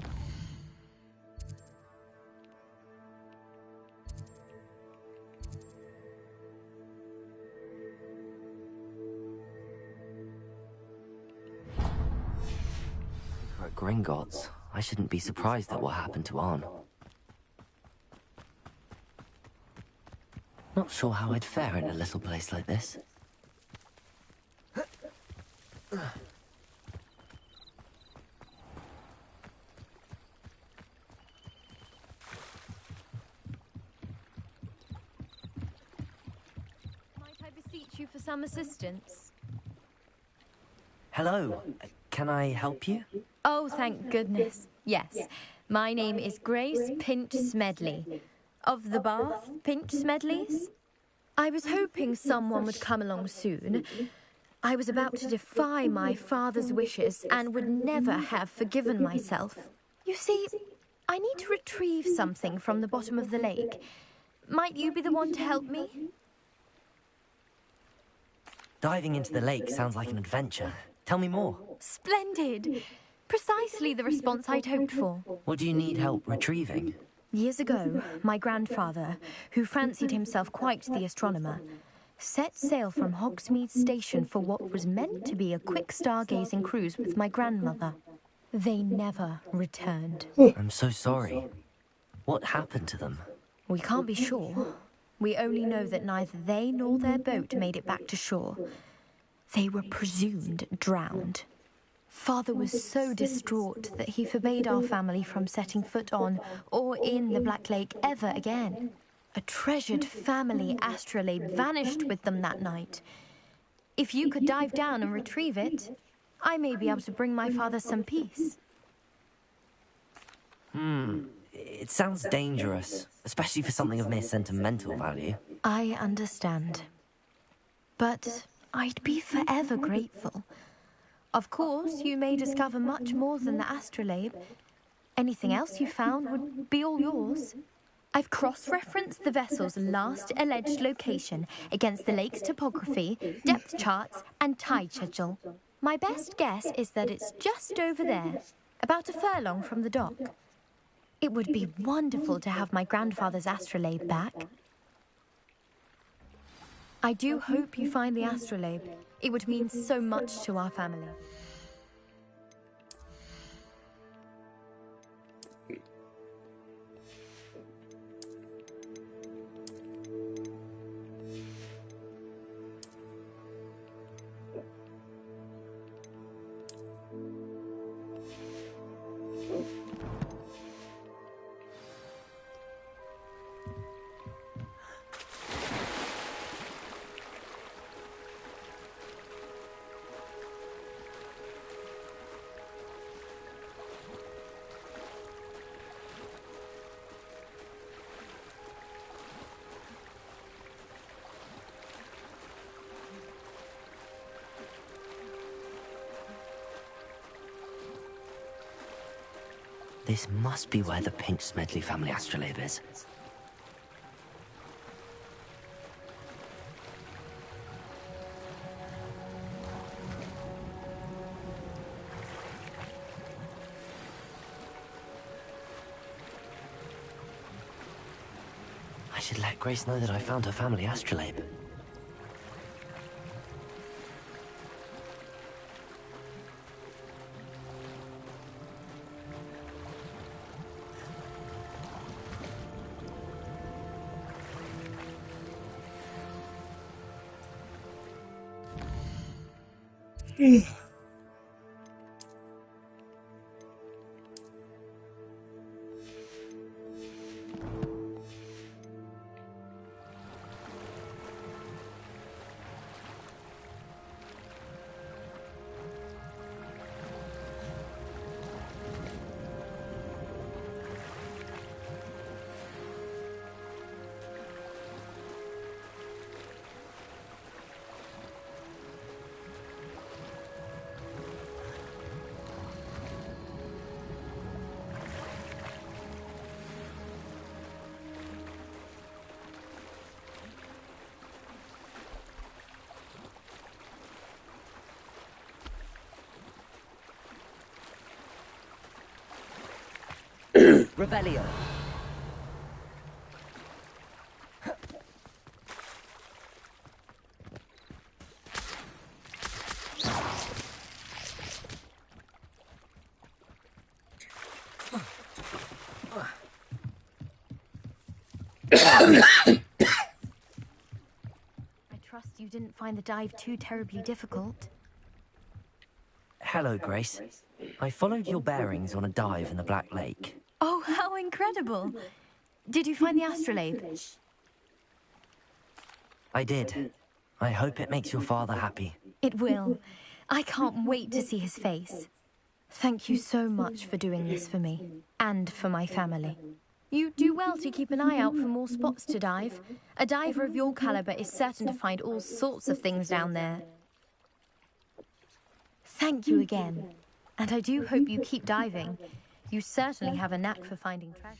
At Gringotts, I shouldn't be surprised at what happened to Arn. Not sure how I'd fare in a little place like this. You for some assistance? Hello. Can I help you? Oh, thank goodness. Yes. My name is Grace Pinch Smedley. Of the Bath Pinch Smedleys? I was hoping someone would come along soon. I was about to defy my father's wishes and would never have forgiven myself. You see, I need to retrieve something from the bottom of the lake. Might you be the one to help me? Diving into the lake sounds like an adventure. Tell me more. Splendid! Precisely the response I'd hoped for. What do you need help retrieving? Years ago, my grandfather, who fancied himself quite the astronomer, set sail from Hogsmeade Station for what was meant to be a quick stargazing cruise with my grandmother. They never returned. I'm so sorry. What happened to them? We can't be sure. We only know that neither they nor their boat made it back to shore. They were presumed drowned. Father was so distraught that he forbade our family from setting foot on or in the Black Lake ever again. A treasured family astrolabe vanished with them that night. If you could dive down and retrieve it, I may be able to bring my father some peace. It sounds dangerous, especially for something of mere sentimental value. I understand. But I'd be forever grateful. Of course, you may discover much more than the astrolabe. Anything else you found would be all yours. I've cross-referenced the vessel's last alleged location against the lake's topography, depth charts, and tide schedule. My best guess is that it's just over there, about a furlong from the dock. It would be wonderful to have my grandfather's astrolabe back. I do hope you find the astrolabe. It would mean so much to our family. This must be where the Pinch Smedley family astrolabe is. I should let Grace know that I found her family astrolabe. Revelio. I trust you didn't find the dive too terribly difficult. Hello, Grace. I followed your bearings on a dive in the Black Lake. Oh, how incredible! Did you find the astrolabe? I did. I hope it makes your father happy. It will. I can't wait to see his face. Thank you so much for doing this for me, and for my family. You do well to keep an eye out for more spots to dive. A diver of your caliber is certain to find all sorts of things down there. Thank you again. And I do hope you keep diving. You certainly have a knack for finding treasure.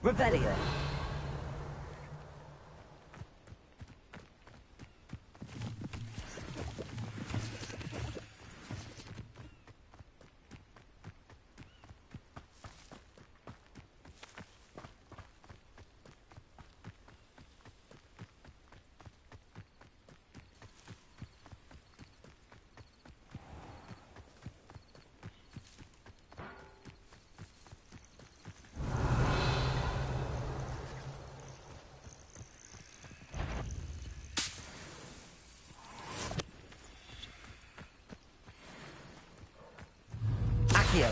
Revelio. Accio.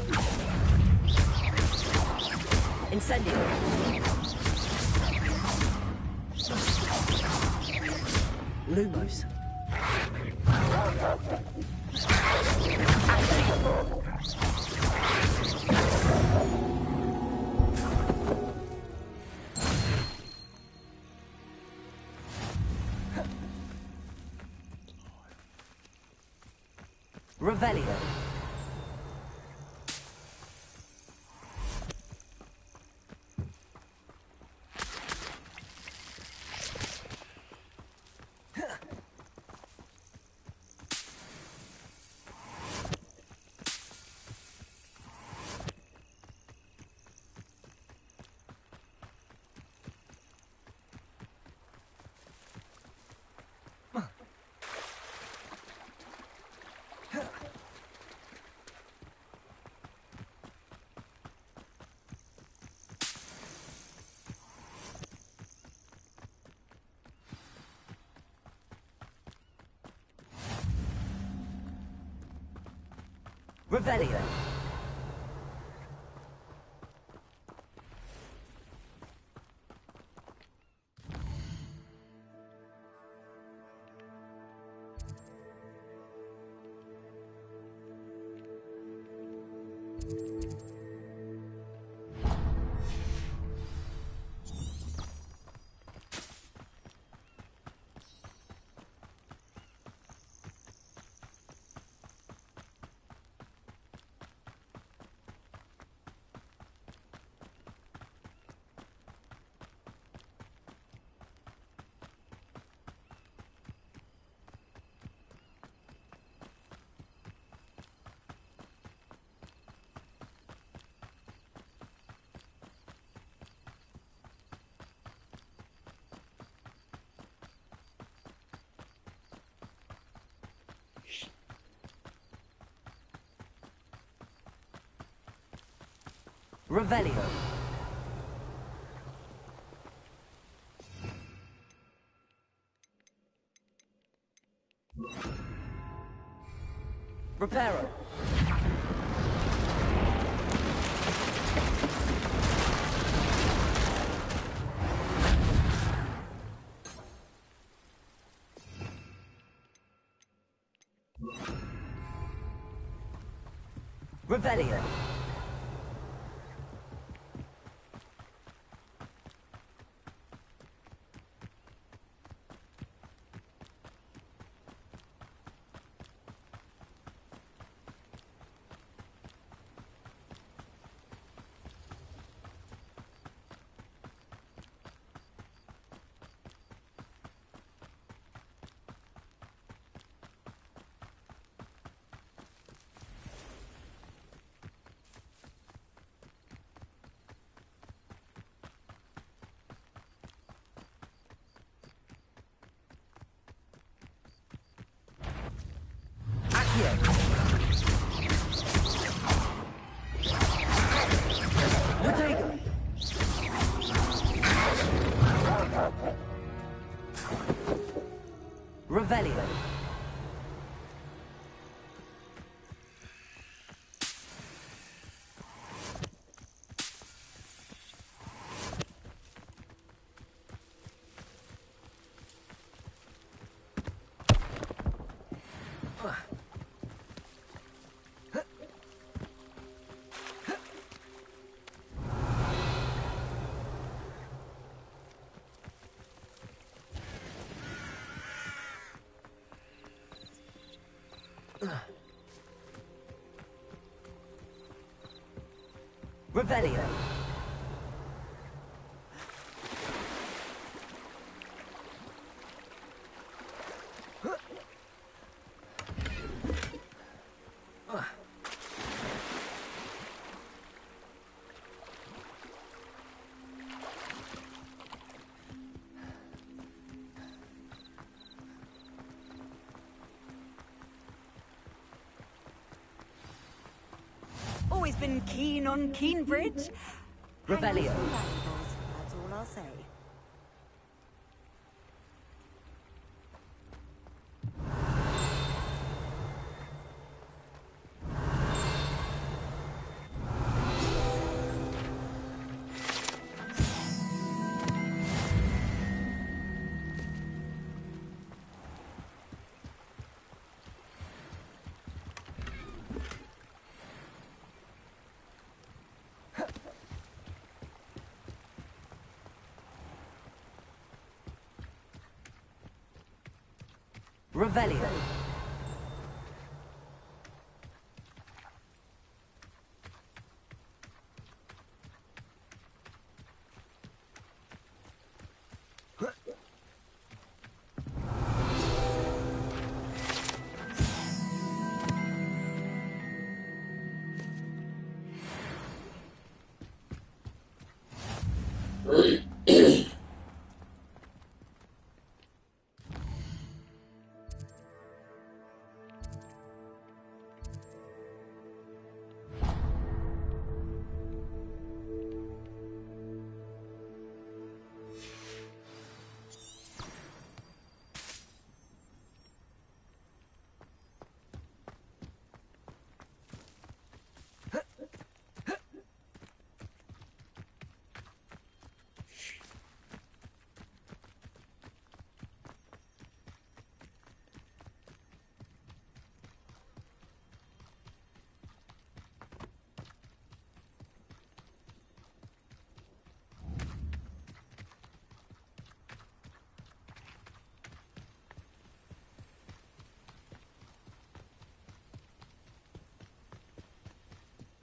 Incendio. Lumos. Revelio. Revelio. Revelio. Reparo. Revelio. Revelio. Revelio. Always been keen on Keenbridge. Revelio. That's all I'll say. Revelio.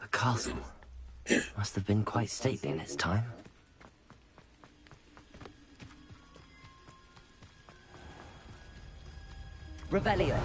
The castle must have been quite stately in its time. Revelio.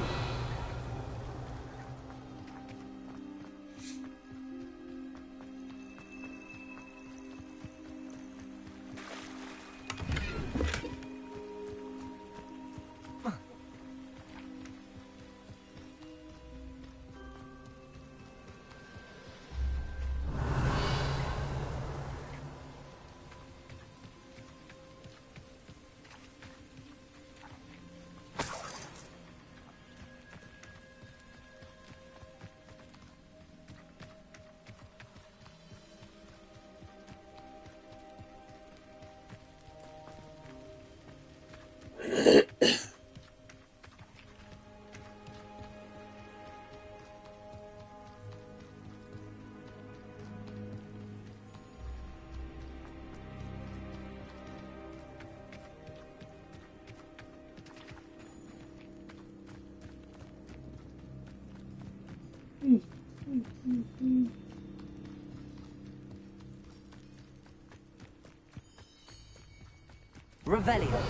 Revelio.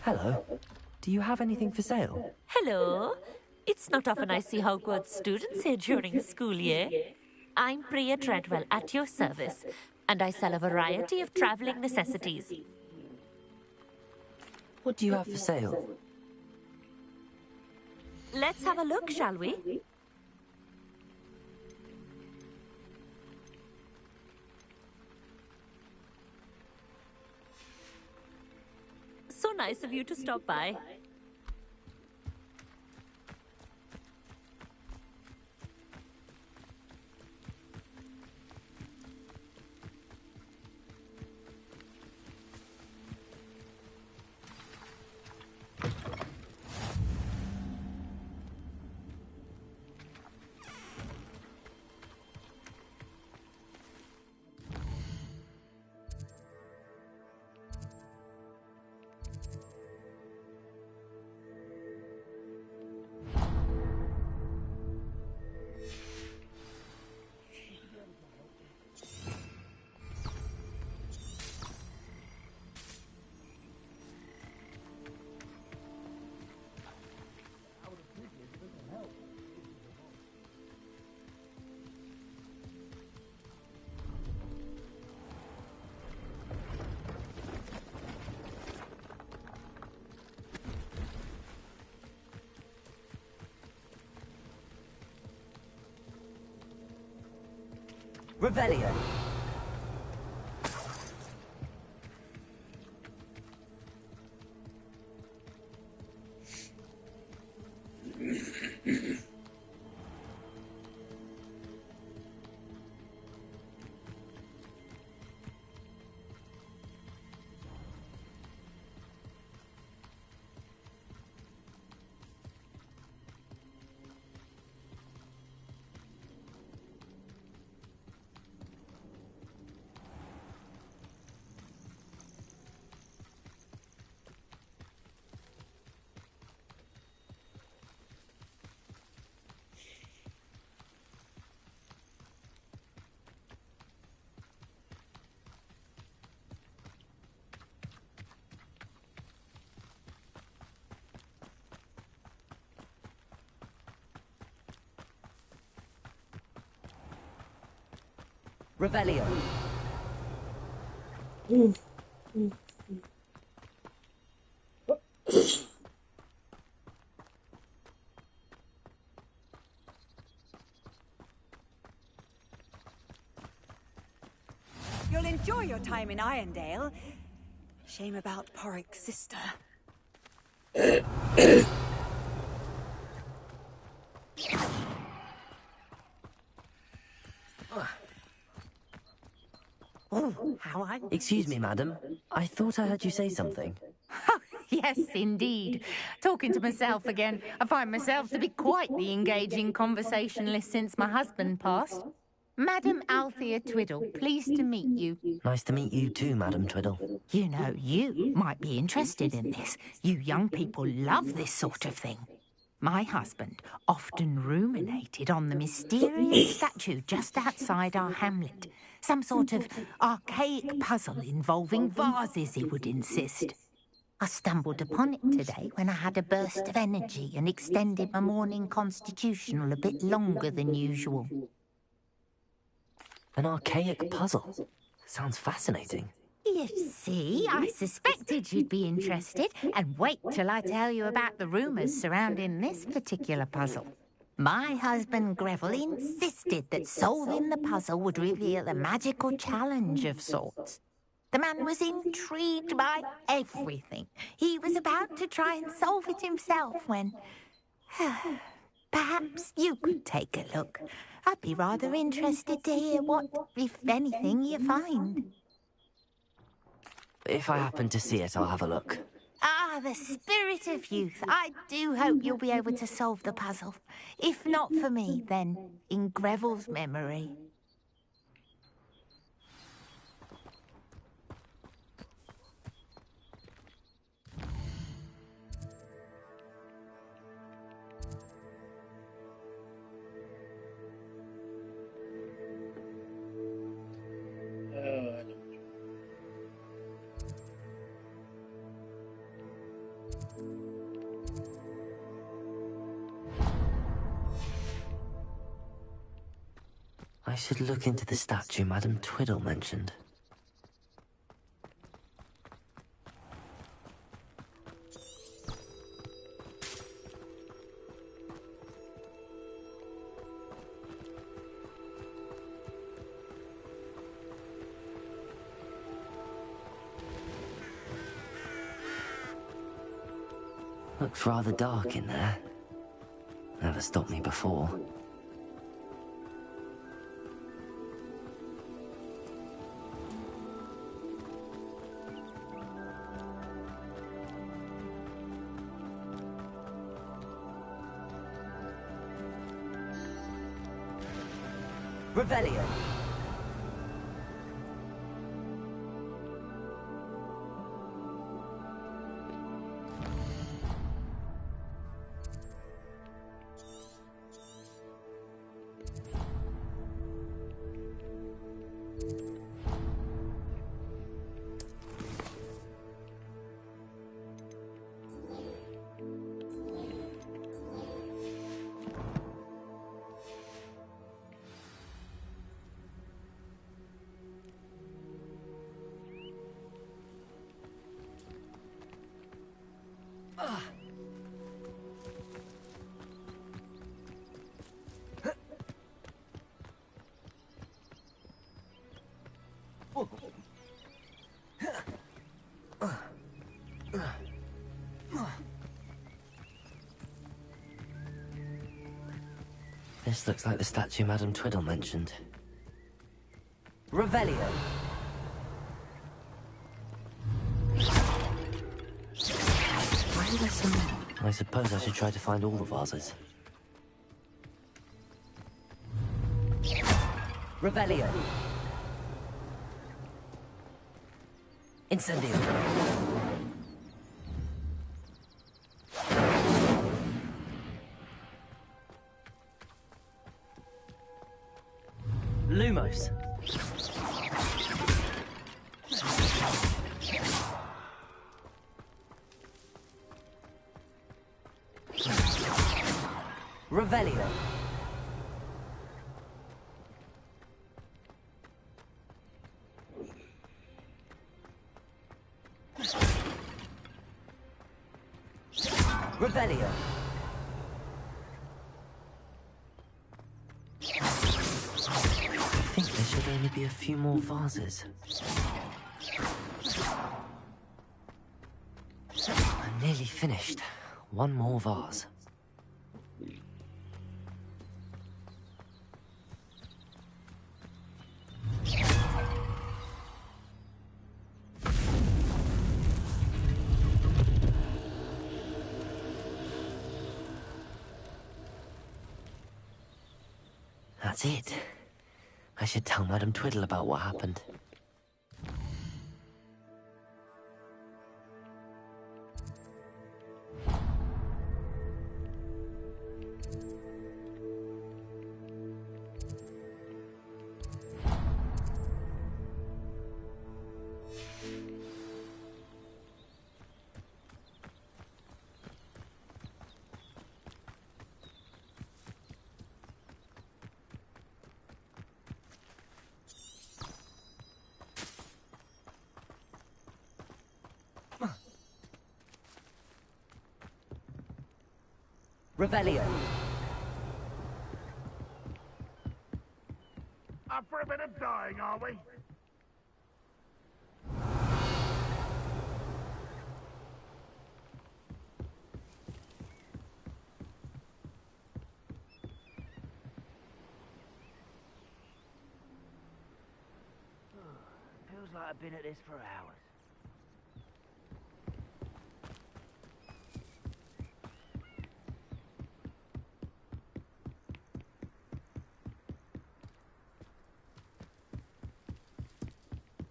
Hello. Do you have anything for sale? Hello. It's not often I see Hogwarts students here during the school year. I'm Priya Treadwell at your service, and I sell a variety of traveling necessities. What do you have for sale? Let's have a look, shall we? So nice of you to stop by. Revelio. Revelio. You'll enjoy your time in Irondale. Shame about Porrick's sister. Oh, excuse me, madam. I thought I heard you say something. Yes, indeed. Talking to myself again. I find myself to be quite the engaging conversationalist since my husband passed. Madam Althea Twiddle, pleased to meet you. Nice to meet you too, Madam Twiddle. You know, you might be interested in this. You young people love this sort of thing. My husband often ruminated on the mysterious statue just outside our hamlet. Some sort of archaic puzzle involving vases, he would insist. I stumbled upon it today when I had a burst of energy and extended my morning constitutional a bit longer than usual. An archaic puzzle. Sounds fascinating. You see, I suspected you'd be interested, and wait till I tell you about the rumours surrounding this particular puzzle. My husband Greville insisted that solving the puzzle would reveal a magical challenge of sorts. The man was intrigued by everything. He was about to try and solve it himself when... Perhaps you could take a look. I'd be rather interested to hear what, if anything, you find. If I happen to see it, I'll have a look. Ah, the spirit of youth. I do hope you'll be able to solve the puzzle. If not for me, then in Greville's memory. I should look into the statue Madam Twiddle mentioned. Looks rather dark in there. Never stopped me before. Revelio. This looks like the statue Madame Twiddle mentioned. Revelio. Why are there some more? I suppose I should try to find all the vases. Revelio. Incendio. Lumos. Revelio. Revelio. I think there should only be a few more vases. I'm nearly finished. One more vase. That's it. I should tell Madame Twiddle about what happened. Revelio. Up for a bit of dying, are we? Feels like I've been at this for hours.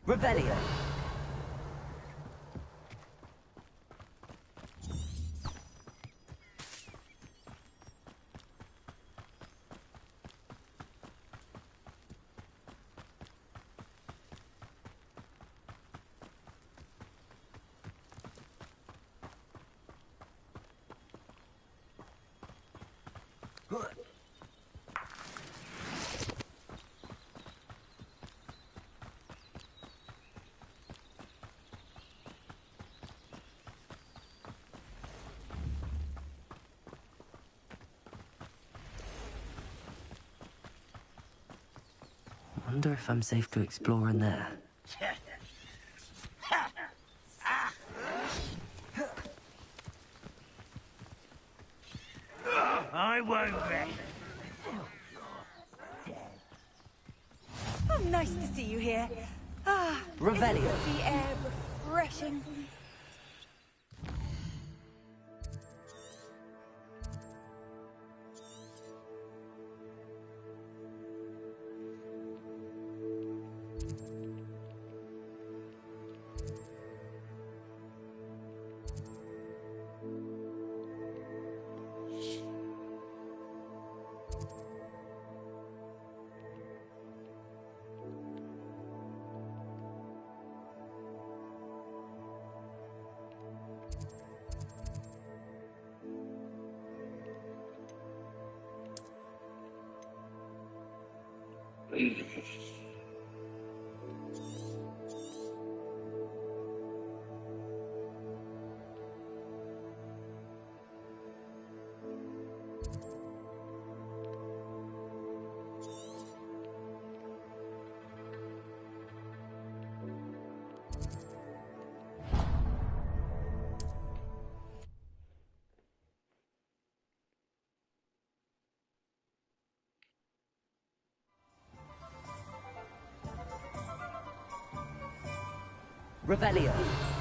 Revelio. Wonder if I'm safe to explore in there. I won't rest. Oh, nice to see you here. Ah, Revelio. Isn't the sea air refreshing? Revelio.